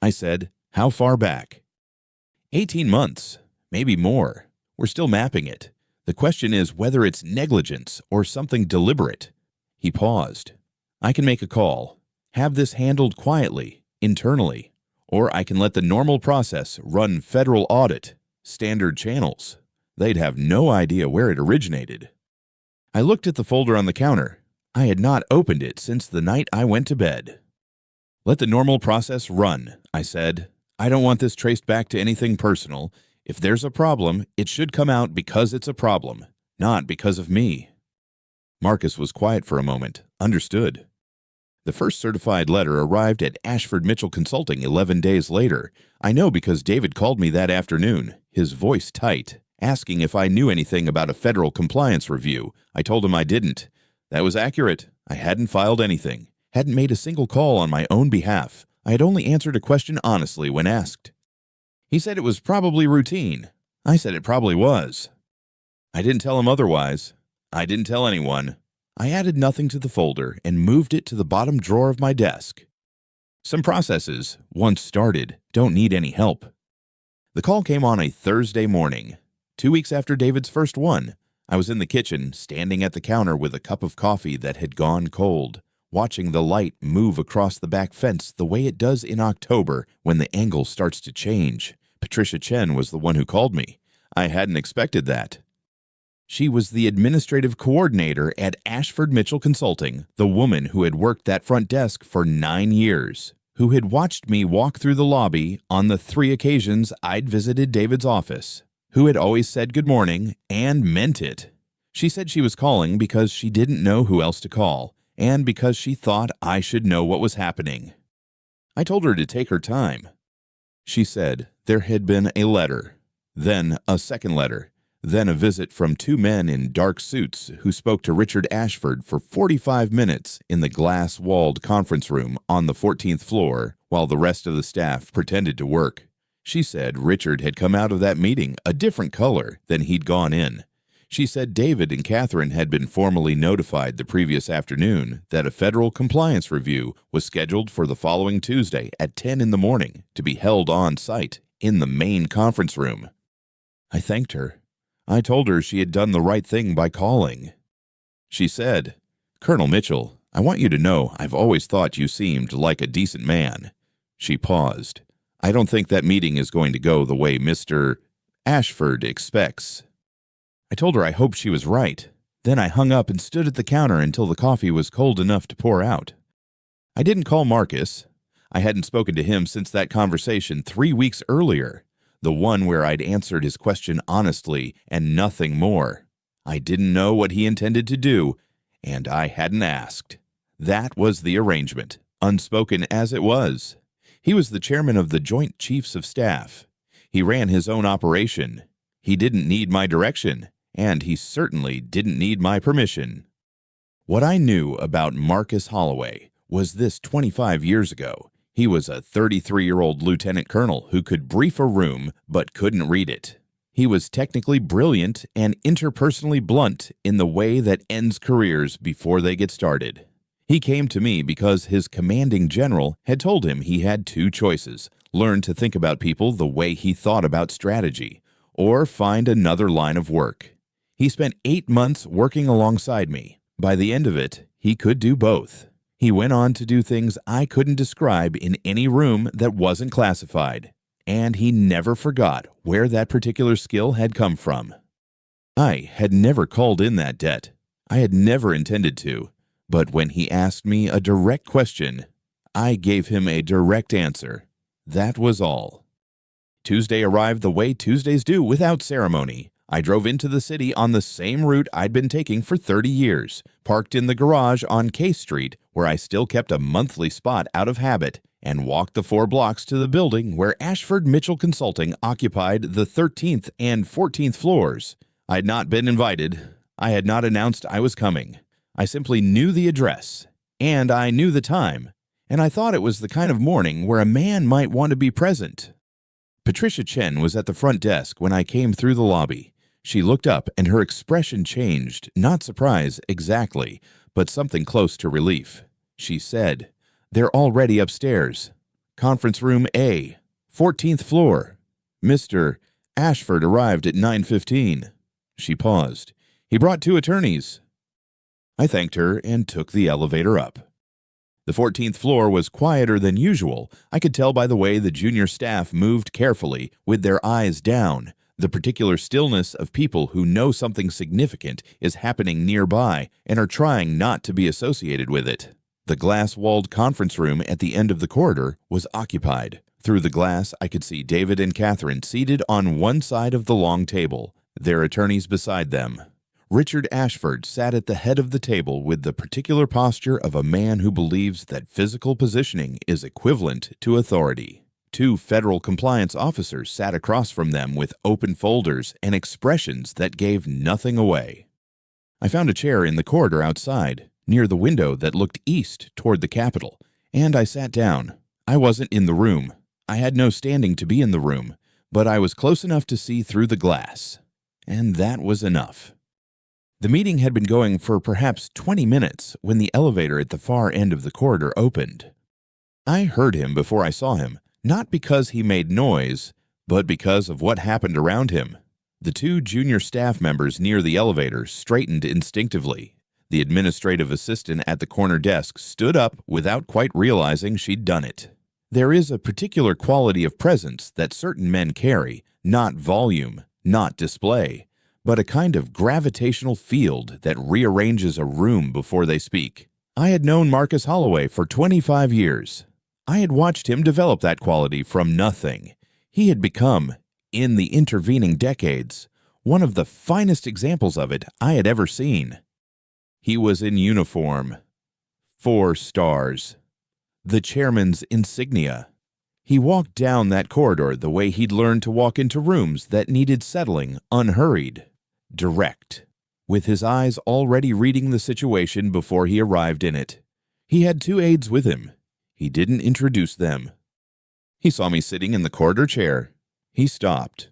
I said, "How far back?" 18 months, maybe more. We're still mapping it. The question is whether it's negligence or something deliberate. He paused. "I can make a call, have this handled quietly, internally, or I can let the normal process run federal audit, standard channels. They'd have no idea where it originated." I looked at the folder on the counter. I had not opened it since the night I went to bed. "Let the normal process run," I said. "I don't want this traced back to anything personal. If there's a problem, it should come out because it's a problem, not because of me." Marcus was quiet for a moment. Understood. The first certified letter arrived at Ashford Mitchell Consulting 11 days later. I know because David called me that afternoon, his voice tight, asking if I knew anything about a federal compliance review. I told him I didn't. That was accurate. I hadn't filed anything, hadn't made a single call on my own behalf. I had only answered a question honestly when asked. He said it was probably routine. I said it probably was. I didn't tell him otherwise. I didn't tell anyone. I added nothing to the folder and moved it to the bottom drawer of my desk. Some processes, once started, don't need any help. The call came on a Thursday morning, 2 weeks after David's first one. I was in the kitchen, standing at the counter with a cup of coffee that had gone cold, watching the light move across the back fence the way it does in October when the angle starts to change. Patricia Chen was the one who called me. I hadn't expected that. She was the administrative coordinator at Ashford Mitchell Consulting, the woman who had worked that front desk for 9 years, who had watched me walk through the lobby on the 3 occasions I'd visited David's office, who had always said good morning and meant it. She said she was calling because she didn't know who else to call, and because she thought I should know what was happening. I told her to take her time. She said there had been a letter, then a second letter, then a visit from 2 men in dark suits who spoke to Richard Ashford for 45 minutes in the glass-walled conference room on the 14th floor while the rest of the staff pretended to work. She said Richard had come out of that meeting a different color than he'd gone in. She said David and Catherine had been formally notified the previous afternoon that a federal compliance review was scheduled for the following Tuesday at 10 in the morning to be held on site in the main conference room. I thanked her. I told her she had done the right thing by calling. She said, "Colonel Mitchell, I want you to know I've always thought you seemed like a decent man." She paused. "I don't think that meeting is going to go the way Mr. Ashford expects." I told her I hoped she was right. Then I hung up and stood at the counter until the coffee was cold enough to pour out. I didn't call Marcus. I hadn't spoken to him since that conversation 3 weeks earlier, the one where I'd answered his question honestly and nothing more. I didn't know what he intended to do, and I hadn't asked. That was the arrangement, unspoken as it was. He was the chairman of the Joint Chiefs of Staff. He ran his own operation. He didn't need my direction, and he certainly didn't need my permission. What I knew about Marcus Holloway was this 25 years ago. He was a 33-year-old lieutenant colonel who could brief a room but couldn't read it. He was technically brilliant and interpersonally blunt in the way that ends careers before they get started. He came to me because his commanding general had told him he had 2 choices: learn to think about people the way he thought about strategy, or find another line of work. He spent 8 months working alongside me. By the end of it, he could do both. He went on to do things I couldn't describe in any room that wasn't classified, and he never forgot where that particular skill had come from. I had never called in that debt. I had never intended to, but when he asked me a direct question, I gave him a direct answer. That was all. Tuesday arrived the way Tuesdays do, without ceremony. I drove into the city on the same route I'd been taking for 30 years, parked in the garage on K Street, where I still kept a monthly spot out of habit, and walked the 4 blocks to the building where Ashford Mitchell Consulting occupied the 13th and 14th floors. I had not been invited. I had not announced I was coming. I simply knew the address, and I knew the time, and I thought it was the kind of morning where a man might want to be present. Patricia Chen was at the front desk when I came through the lobby. She looked up and her expression changed, not surprise exactly, but something close to relief. She said, "They're already upstairs. Conference room A, 14th floor. Mr. Ashford arrived at 9:15. She paused. "He brought 2 attorneys." I thanked her and took the elevator up. The 14th floor was quieter than usual. I could tell by the way the junior staff moved carefully, with their eyes down, the particular stillness of people who know something significant is happening nearby and are trying not to be associated with it. The glass-walled conference room at the end of the corridor was occupied. Through the glass, I could see David and Catherine seated on one side of the long table, their attorneys beside them. Richard Ashford sat at the head of the table with the particular posture of a man who believes that physical positioning is equivalent to authority. 2 federal compliance officers sat across from them with open folders and expressions that gave nothing away. I found a chair in the corridor outside, near the window that looked east toward the Capitol, and I sat down. I wasn't in the room. I had no standing to be in the room, but I was close enough to see through the glass. And that was enough. The meeting had been going for perhaps 20 minutes when the elevator at the far end of the corridor opened. I heard him before I saw him, not because he made noise, but because of what happened around him. The 2 junior staff members near the elevator straightened instinctively. The administrative assistant at the corner desk stood up without quite realizing she'd done it. There is a particular quality of presence that certain men carry, not volume, not display, but a kind of gravitational field that rearranges a room before they speak. I had known Marcus Holloway for 25 years. I had watched him develop that quality from nothing. He had become, in the intervening decades, one of the finest examples of it I had ever seen. He was in uniform. 4 stars. The chairman's insignia. He walked down that corridor the way he'd learned to walk into rooms that needed settling, unhurried. Direct, with his eyes already reading the situation before he arrived in it. He had 2 aides with him. He didn't introduce them. He saw me sitting in the corridor chair. He stopped.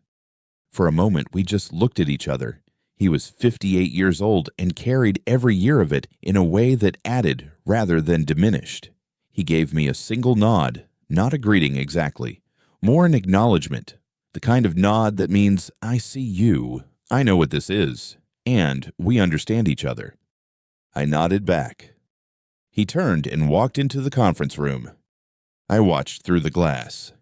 For a moment, we just looked at each other. He was 58 years old and carried every year of it in a way that added rather than diminished. He gave me a single nod, not a greeting exactly, more an acknowledgement, the kind of nod that means, "I see you. I know what this is, and we understand each other." I nodded back. He turned and walked into the conference room. I watched through the glass.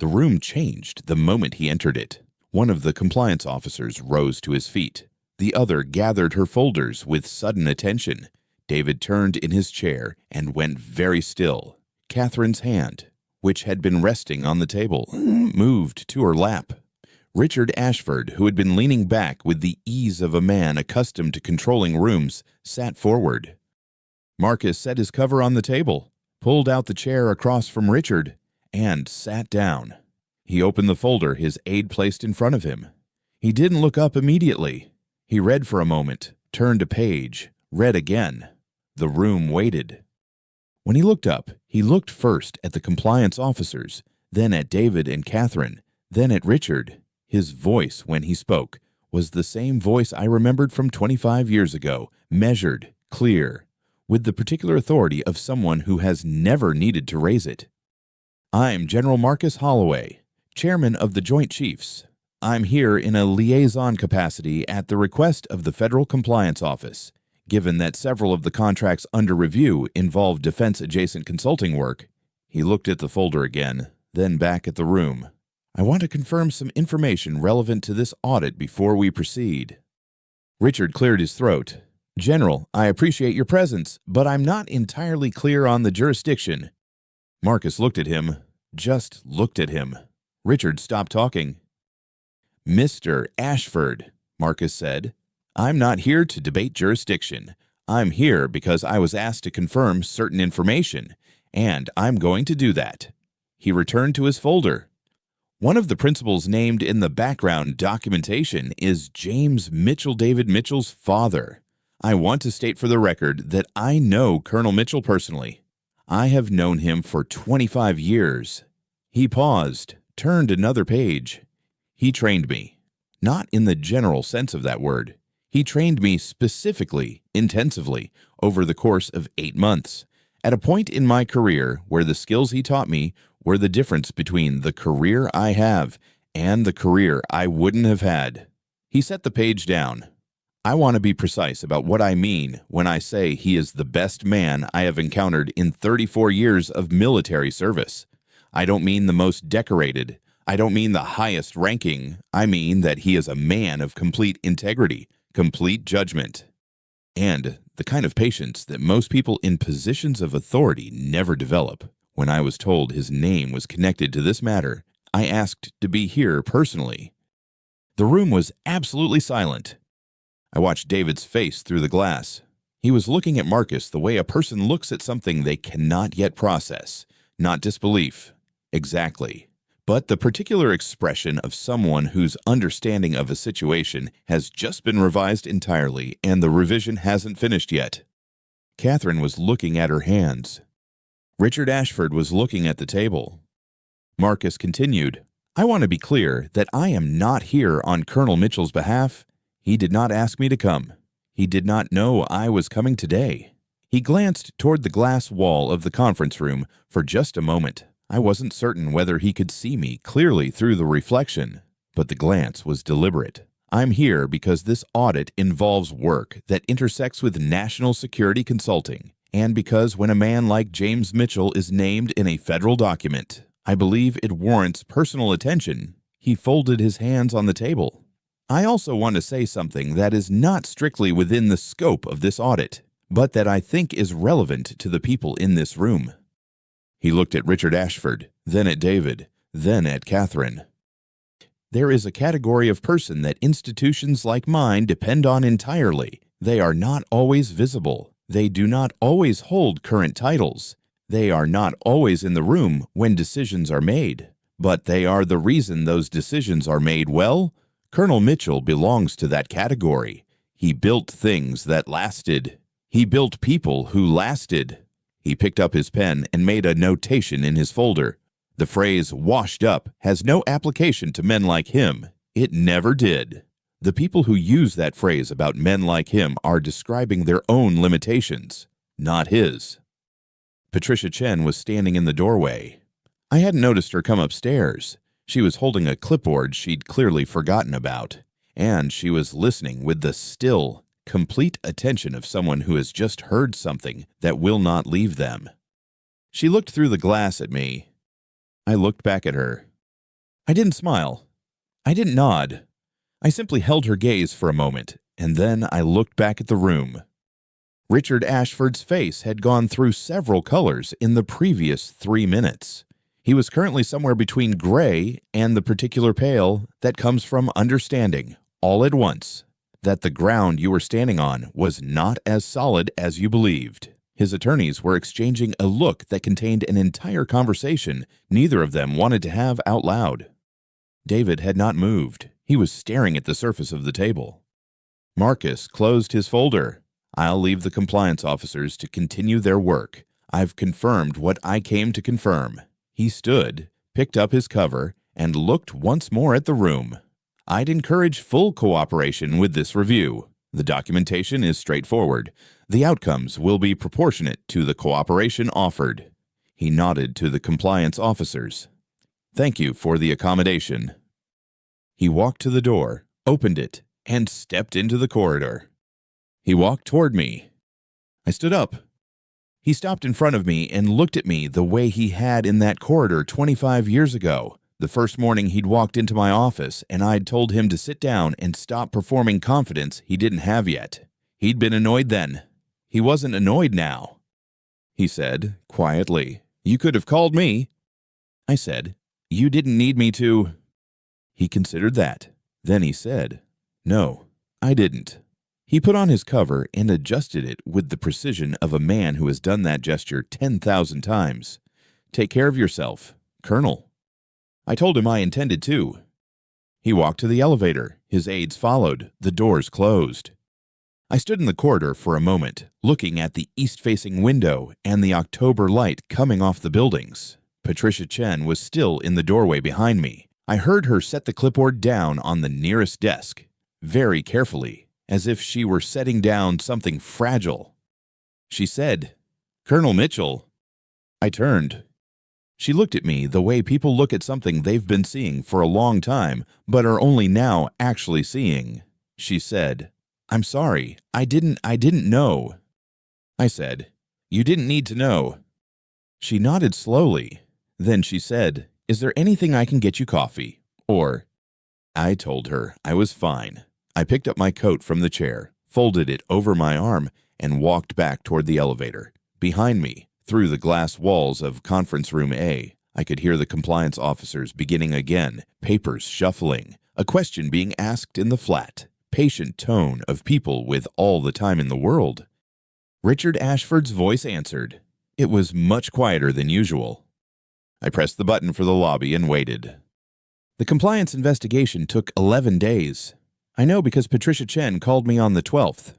The room changed the moment he entered it. One of the compliance officers rose to his feet. The other gathered her folders with sudden attention. David turned in his chair and went very still. Catherine's hand, which had been resting on the table, moved to her lap. Richard Ashford, who had been leaning back with the ease of a man accustomed to controlling rooms, sat forward. Marcus set his cover on the table, pulled out the chair across from Richard, and sat down. He opened the folder his aide placed in front of him. He didn't look up immediately. He read for a moment, turned a page, read again. The room waited. When he looked up, he looked first at the compliance officers, then at David and Catherine, then at Richard. His voice, when he spoke, was the same voice I remembered from 25 years ago, measured, clear, with the particular authority of someone who has never needed to raise it. "I'm General Marcus Holloway, Chairman of the Joint Chiefs. I'm here in a liaison capacity at the request of the Federal Compliance Office. Given that several of the contracts under review involve defense-adjacent consulting work," he looked at the folder again, then back at the room. "I want to confirm some information relevant to this audit before we proceed." Richard cleared his throat. "General, I appreciate your presence, but I'm not entirely clear on the jurisdiction." Marcus looked at him, just looked at him. Richard stopped talking. "Mr. Ashford," Marcus said, "I'm not here to debate jurisdiction. I'm here because I was asked to confirm certain information, and I'm going to do that." He returned to his folder. One of the principals named in the background documentation is James Mitchell David Mitchell's father. I want to state for the record that I know Colonel Mitchell personally. I have known him for 25 years. He paused, turned another page. He trained me. Not in the general sense of that word. He trained me specifically, intensively, over the course of 8 months, at a point in my career where the skills he taught me were the difference between the career I have and the career I wouldn't have had. He set the page down. I want to be precise about what I mean when I say he is the best man I have encountered in 34 years of military service. I don't mean the most decorated. I don't mean the highest ranking. I mean that he is a man of complete integrity, complete judgment, and the kind of patience that most people in positions of authority never develop. When I was told his name was connected to this matter, I asked to be here personally. The room was absolutely silent. I watched David's face through the glass. He was looking at Marcus the way a person looks at something they cannot yet process. Not disbelief. Exactly. But the particular expression of someone whose understanding of a situation has just been revised entirely and the revision hasn't finished yet. Catherine was looking at her hands. Richard Ashford was looking at the table. Marcus continued, "I want to be clear that I am not here on Colonel Mitchell's behalf. He did not ask me to come. He did not know I was coming today." He glanced toward the glass wall of the conference room for just a moment. I wasn't certain whether he could see me clearly through the reflection, but the glance was deliberate. I'm here because this audit involves work that intersects with national security consulting, and because when a man like James Mitchell is named in a federal document, I believe it warrants personal attention. He folded his hands on the table. I also want to say something that is not strictly within the scope of this audit, but that I think is relevant to the people in this room. He looked at Richard Ashford, then at David, then at Catherine. There is a category of person that institutions like mine depend on entirely. They are not always visible. They do not always hold current titles. They are not always in the room when decisions are made. But they are the reason those decisions are made well. Colonel Mitchell belongs to that category. He built things that lasted. He built people who lasted. He picked up his pen and made a notation in his folder. The phrase "washed up" has no application to men like him. It never did. The people who use that phrase about men like him are describing their own limitations, not his. Patricia Chen was standing in the doorway. I hadn't noticed her come upstairs. She was holding a clipboard she'd clearly forgotten about, and she was listening with the still, complete attention of someone who has just heard something that will not leave them. She looked through the glass at me. I looked back at her. I didn't smile. I didn't nod. I simply held her gaze for a moment, and then I looked back at the room. Richard Ashford's face had gone through several colors in the previous 3 minutes. He was currently somewhere between gray and the particular pale that comes from understanding, all at once, that the ground you were standing on was not as solid as you believed. His attorneys were exchanging a look that contained an entire conversation neither of them wanted to have out loud. David had not moved. He was staring at the surface of the table. Marcus closed his folder. I'll leave the compliance officers to continue their work. I've confirmed what I came to confirm. He stood, picked up his cover, and looked once more at the room. I'd encourage full cooperation with this review. The documentation is straightforward. The outcomes will be proportionate to the cooperation offered. He nodded to the compliance officers. Thank you for the accommodation. He walked to the door, opened it, and stepped into the corridor. He walked toward me. I stood up. He stopped in front of me and looked at me the way he had in that corridor 25 years ago. The first morning he'd walked into my office and I'd told him to sit down and stop performing confidence he didn't have yet. He'd been annoyed then. He wasn't annoyed now. He said, quietly, "You could have called me." I said, You didn't need me to. He considered that. Then he said, No, I didn't. He put on his cover and adjusted it with the precision of a man who has done that gesture 10,000 times. Take care of yourself, Colonel. I told him I intended to. He walked to the elevator. His aides followed. The doors closed. I stood in the corridor for a moment, looking at the east-facing window and the October light coming off the buildings. Patricia Chen was still in the doorway behind me. I heard her set the clipboard down on the nearest desk, very carefully, as if she were setting down something fragile. She said, Colonel Mitchell. I turned. She looked at me the way people look at something they've been seeing for a long time, but are only now actually seeing. She said, I'm sorry, I didn't know. I said, You didn't need to know. She nodded slowly. Then she said, Is there anything I can get you coffee? Or, I told her I was fine. I picked up my coat from the chair, folded it over my arm, and walked back toward the elevator. Behind me, through the glass walls of Conference Room A, I could hear the compliance officers beginning again, papers shuffling, a question being asked in the flat, patient tone of people with all the time in the world. Richard Ashford's voice answered. It was much quieter than usual. I pressed the button for the lobby and waited. The compliance investigation took 11 days. I know because Patricia Chen called me on the 12th.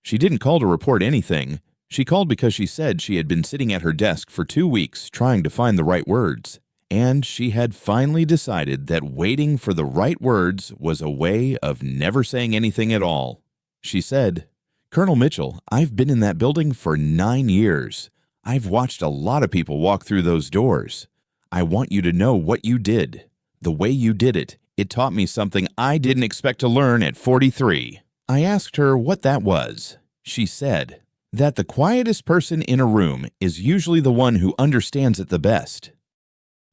She didn't call to report anything. She called because she said she had been sitting at her desk for 2 weeks trying to find the right words, and she had finally decided that waiting for the right words was a way of never saying anything at all. She said, Colonel Mitchell, I've been in that building for 9 years. I've watched a lot of people walk through those doors. I want you to know what you did. The way you did it, it taught me something I didn't expect to learn at 43. I asked her what that was. She said that the quietest person in a room is usually the one who understands it the best.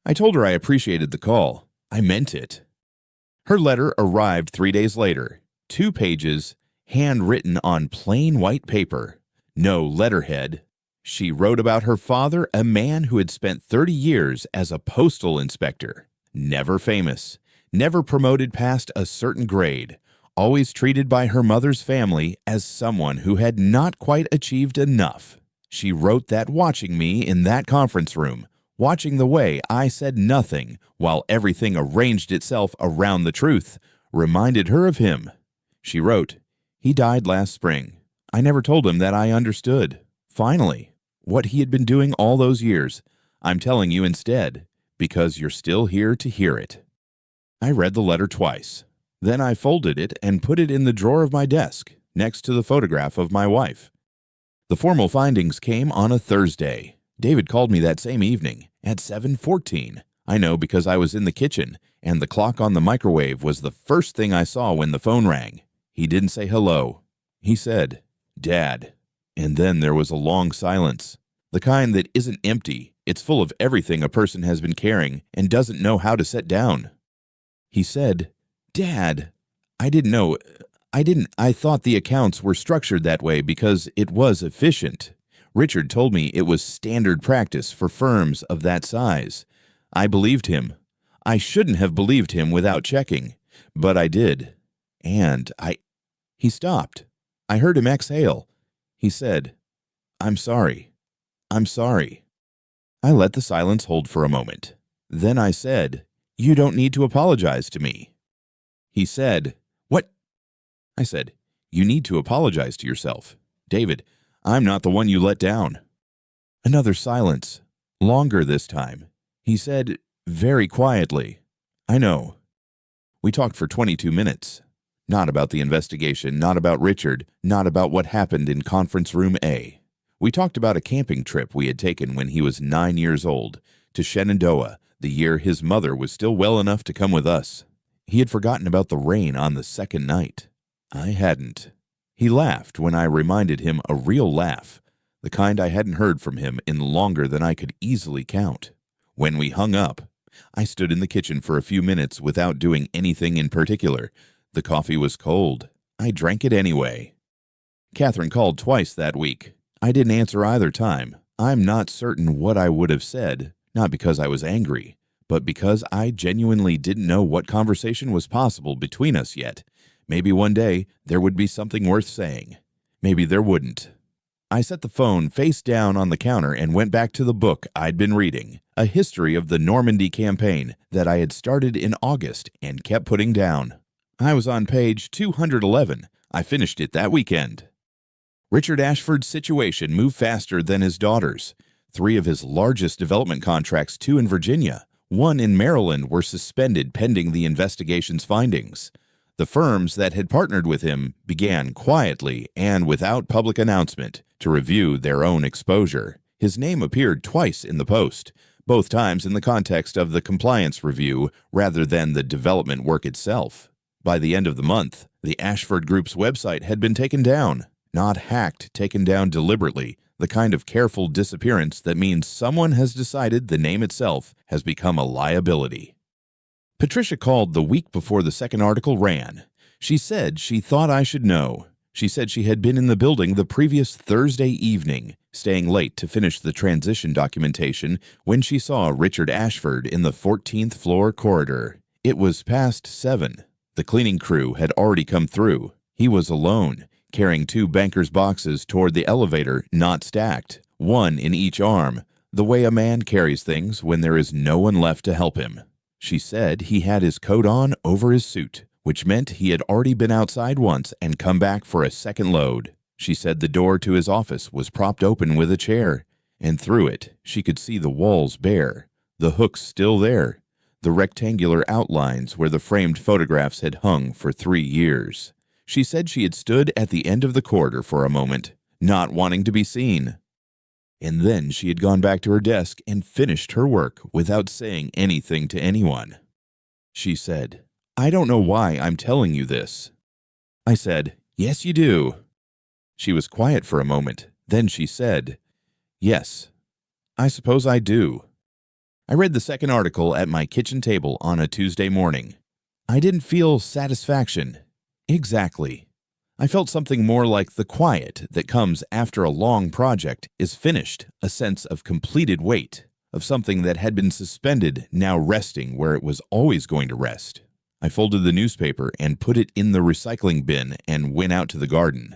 I told her I appreciated the call. I meant it. Her letter arrived 3 days later. 2 pages, handwritten on plain white paper. No letterhead. She wrote about her father, a man who had spent 30 years as a postal inspector. Never famous. Never promoted past a certain grade. Always treated by her mother's family as someone who had not quite achieved enough. She wrote that watching me in that conference room, watching the way I said nothing while everything arranged itself around the truth, reminded her of him. She wrote, He died last spring. I never told him that I understood. Finally, what he had been doing all those years, I'm telling you instead, because you're still here to hear it. I read the letter twice. Then I folded it and put it in the drawer of my desk, next to the photograph of my wife. The formal findings came on a Thursday. David called me that same evening, at 7:14. I know because I was in the kitchen, and the clock on the microwave was the first thing I saw when the phone rang. He didn't say hello. He said, Dad. And then there was a long silence, the kind that isn't empty. It's full of everything a person has been carrying and doesn't know how to set down. He said, Dad, I didn't know. I thought the accounts were structured that way because it was efficient. Richard told me it was standard practice for firms of that size. I believed him. I shouldn't have believed him without checking, but I did. And He stopped. I heard him exhale. He said, I'm sorry. I'm sorry. I let the silence hold for a moment. Then I said, You don't need to apologize to me. He said, What? I said, You need to apologize to yourself. David, I'm not the one you let down. Another silence, longer this time. He said, very quietly, I know. We talked for 22 minutes. Not about the investigation, not about Richard, not about what happened in Conference Room A. We talked about a camping trip we had taken when he was 9 years old, to Shenandoah, the year his mother was still well enough to come with us. He had forgotten about the rain on the second night. I hadn't. He laughed when I reminded him a real laugh, the kind I hadn't heard from him in longer than I could easily count. When we hung up, I stood in the kitchen for a few minutes without doing anything in particular. The coffee was cold. I drank it anyway. Catherine called twice that week. I didn't answer either time. I'm not certain what I would have said, not because I was angry, But because I genuinely didn't know what conversation was possible between us yet, maybe one day there would be something worth saying. Maybe there wouldn't. I set the phone face down on the counter and went back to the book I'd been reading, A History of the Normandy Campaign, that I had started in August and kept putting down. I was on page 211. I finished it that weekend. Richard Ashford's situation moved faster than his daughter's. 3 of his largest development contracts, 2 in Virginia, 1 in Maryland, were suspended pending the investigation's findings. The firms that had partnered with him began quietly and without public announcement to review their own exposure. His name appeared twice in the Post, both times in the context of the compliance review rather than the development work itself. By the end of the month, the Ashford Group's website had been taken down. Not hacked, taken down deliberately, the kind of careful disappearance that means someone has decided the name itself has become a liability. Patricia called the week before the second article ran. She said she thought I should know. She said she had been in the building the previous Thursday evening, staying late to finish the transition documentation when she saw Richard Ashford in the 14th floor corridor. It was past 7. The cleaning crew had already come through. He was alone, carrying 2 banker's boxes toward the elevator, not stacked, 1 in each arm, the way a man carries things when there is no one left to help him. She said he had his coat on over his suit, which meant he had already been outside once and come back for a second load. She said the door to his office was propped open with a chair, and through it she could see the walls bare, the hooks still there, the rectangular outlines where the framed photographs had hung for 3 years. She said she had stood at the end of the corridor for a moment, not wanting to be seen. And then she had gone back to her desk and finished her work without saying anything to anyone. She said, "I don't know why I'm telling you this." I said, "Yes, you do." She was quiet for a moment. Then she said, "Yes, I suppose I do." I read the second article at my kitchen table on a Tuesday morning. I didn't feel satisfaction. Exactly. I felt something more like the quiet that comes after a long project is finished, a sense of completed weight, of something that had been suspended now resting where it was always going to rest. I folded the newspaper and put it in the recycling bin and went out to the garden.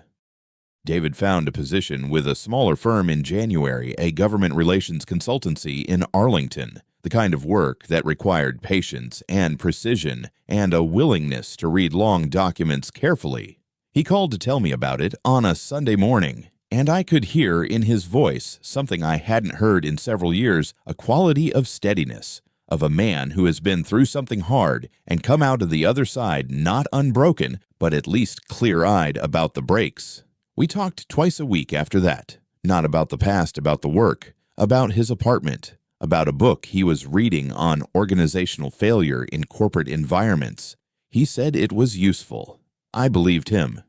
David found a position with a smaller firm in January, a government relations consultancy in Arlington, the kind of work that required patience and precision and a willingness to read long documents carefully. He called to tell me about it on a Sunday morning, and I could hear in his voice something I hadn't heard in several years, a quality of steadiness, of a man who has been through something hard and come out of the other side not unbroken, but at least clear-eyed about the breaks. We talked twice a week after that, not about the past, about the work, about his apartment, about a book he was reading on organizational failure in corporate environments. He said it was useful. I believed him.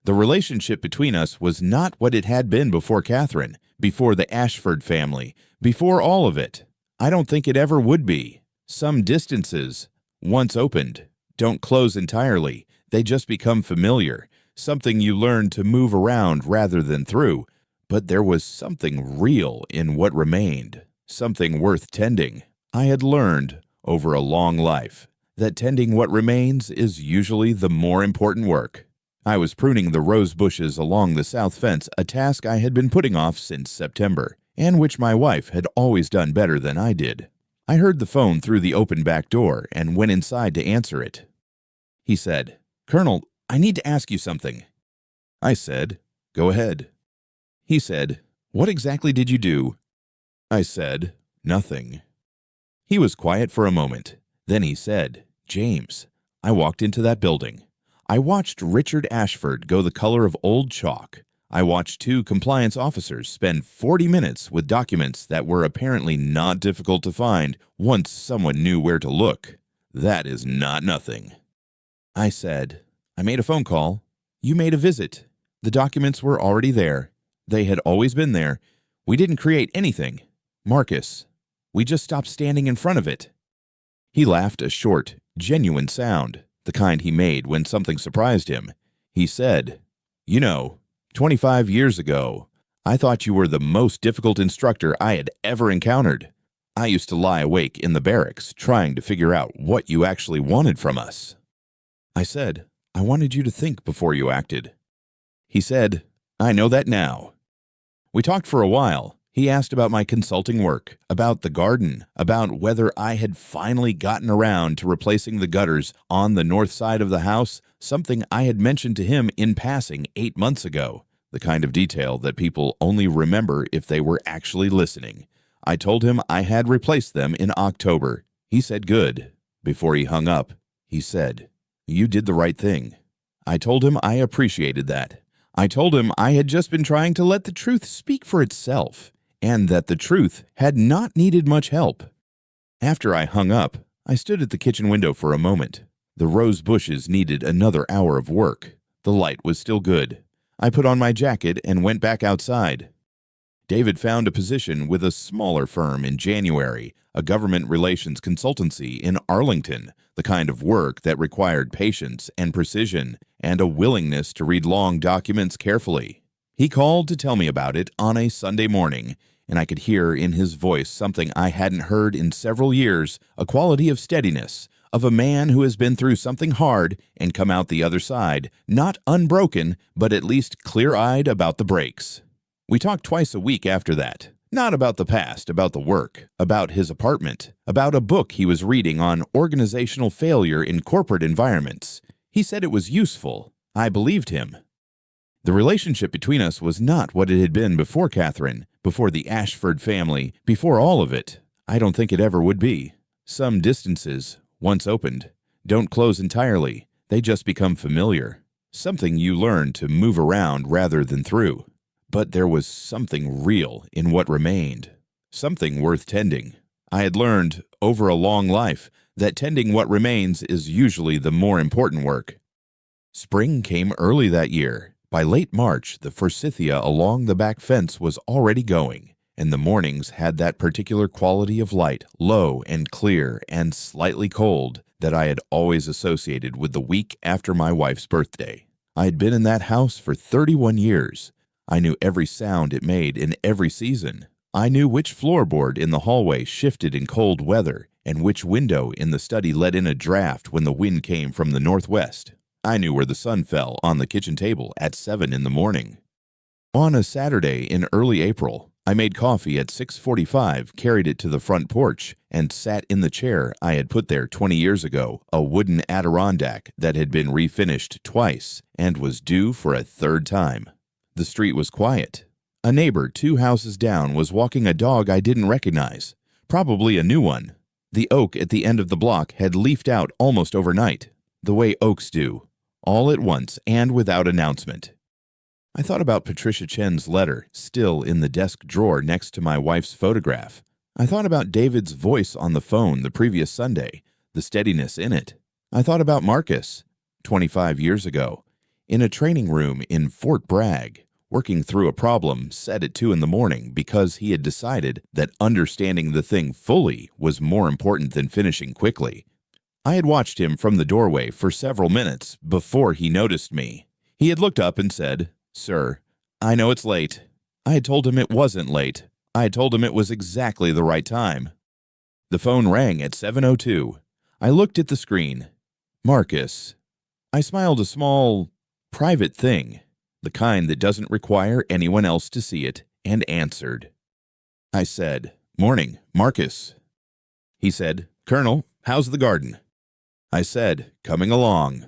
The relationship between us was not what it had been before Catherine, before the Ashford family, before all of it. I don't think it ever would be. Some distances, once opened, don't close entirely. They just become familiar, something you learn to move around rather than through. But there was something real in what remained, something worth tending. I had learned, over a long life, that tending what remains is usually the more important work. I was pruning the rose bushes along the south fence, a task I had been putting off since September, and which my wife had always done better than I did. I heard the phone through the open back door and went inside to answer it. He said, "Colonel, I need to ask you something." I said, "Go ahead." He said, "What exactly did you do?" I said, "Nothing." He was quiet for a moment. Then he said, "James, I walked into that building. I watched Richard Ashford go the color of old chalk. I watched 2 compliance officers spend 40 minutes with documents that were apparently not difficult to find once someone knew where to look. That is not nothing." I said, "I made a phone call. You made a visit. The documents were already there. They had always been there. We didn't create anything. Marcus, we just stopped standing in front of it." He laughed a short, genuine sound, the kind he made when something surprised him. He said, 25 years ago, I thought you were the most difficult instructor I had ever encountered. I used to lie awake in the barracks trying to figure out what you actually wanted from us." I said, "I wanted you to think before you acted." He said, "I know that now." We talked for a while. He asked about my consulting work, about the garden, about whether I had finally gotten around to replacing the gutters on the north side of the house, something I had mentioned to him in passing 8 months ago, the kind of detail that people only remember if they were actually listening. I told him I had replaced them in October. He said good. Before he hung up, he said, "You did the right thing." I told him I appreciated that. I told him I had just been trying to let the truth speak for itself, and that the truth had not needed much help. After I hung up, I stood at the kitchen window for a moment. The rose bushes needed another hour of work. The light was still good. I put on my jacket and went back outside. David found a position with a smaller firm in January, a government relations consultancy in Arlington, the kind of work that required patience and precision and a willingness to read long documents carefully. He called to tell me about it on a Sunday morning, and I could hear in his voice something I hadn't heard in several years, a quality of steadiness, of a man who has been through something hard and come out the other side, not unbroken, but at least clear-eyed about the breaks. We talked twice a week after that, not about the past, about the work, about his apartment, about a book he was reading on organizational failure in corporate environments. He said it was useful. I believed him. The relationship between us was not what it had been before Catherine, before the Ashford family, before all of it. I don't think it ever would be. Some distances, once opened, don't close entirely. They just become familiar. Something you learn to move around rather than through. But there was something real in what remained, something worth tending. I had learned, over a long life, that tending what remains is usually the more important work. Spring came early that year. By late March, the forsythia along the back fence was already going, and the mornings had that particular quality of light, low and clear and slightly cold, that I had always associated with the week after my wife's birthday. I had been in that house for 31 years. I knew every sound it made in every season. I knew which floorboard in the hallway shifted in cold weather and which window in the study let in a draft when the wind came from the northwest. I knew where the sun fell on the kitchen table at 7 in the morning. On a Saturday in early April, I made coffee at 6:45, carried it to the front porch, and sat in the chair I had put there 20 years ago, a wooden Adirondack that had been refinished twice and was due for a third time. The street was quiet. A neighbor 2 houses down was walking a dog I didn't recognize, probably a new one. The oak at the end of the block had leafed out almost overnight, the way oaks do, all at once and without announcement. I thought about Patricia Chen's letter, still in the desk drawer next to my wife's photograph. I thought about David's voice on the phone the previous Sunday, the steadiness in it. I thought about Marcus, 25 years ago, in a training room in Fort Bragg, working through a problem set at 2 in the morning because he had decided that understanding the thing fully was more important than finishing quickly. I had watched him from the doorway for several minutes before he noticed me. He had looked up and said, "Sir, I know it's late." I had told him it wasn't late. I had told him it was exactly the right time. The phone rang at 7:02. I looked at the screen. Marcus. I smiled a small, private thing, the kind that doesn't require anyone else to see it, and answered. I said, "Morning, Marcus." He said, "Colonel, how's the garden?" I said, "Coming along."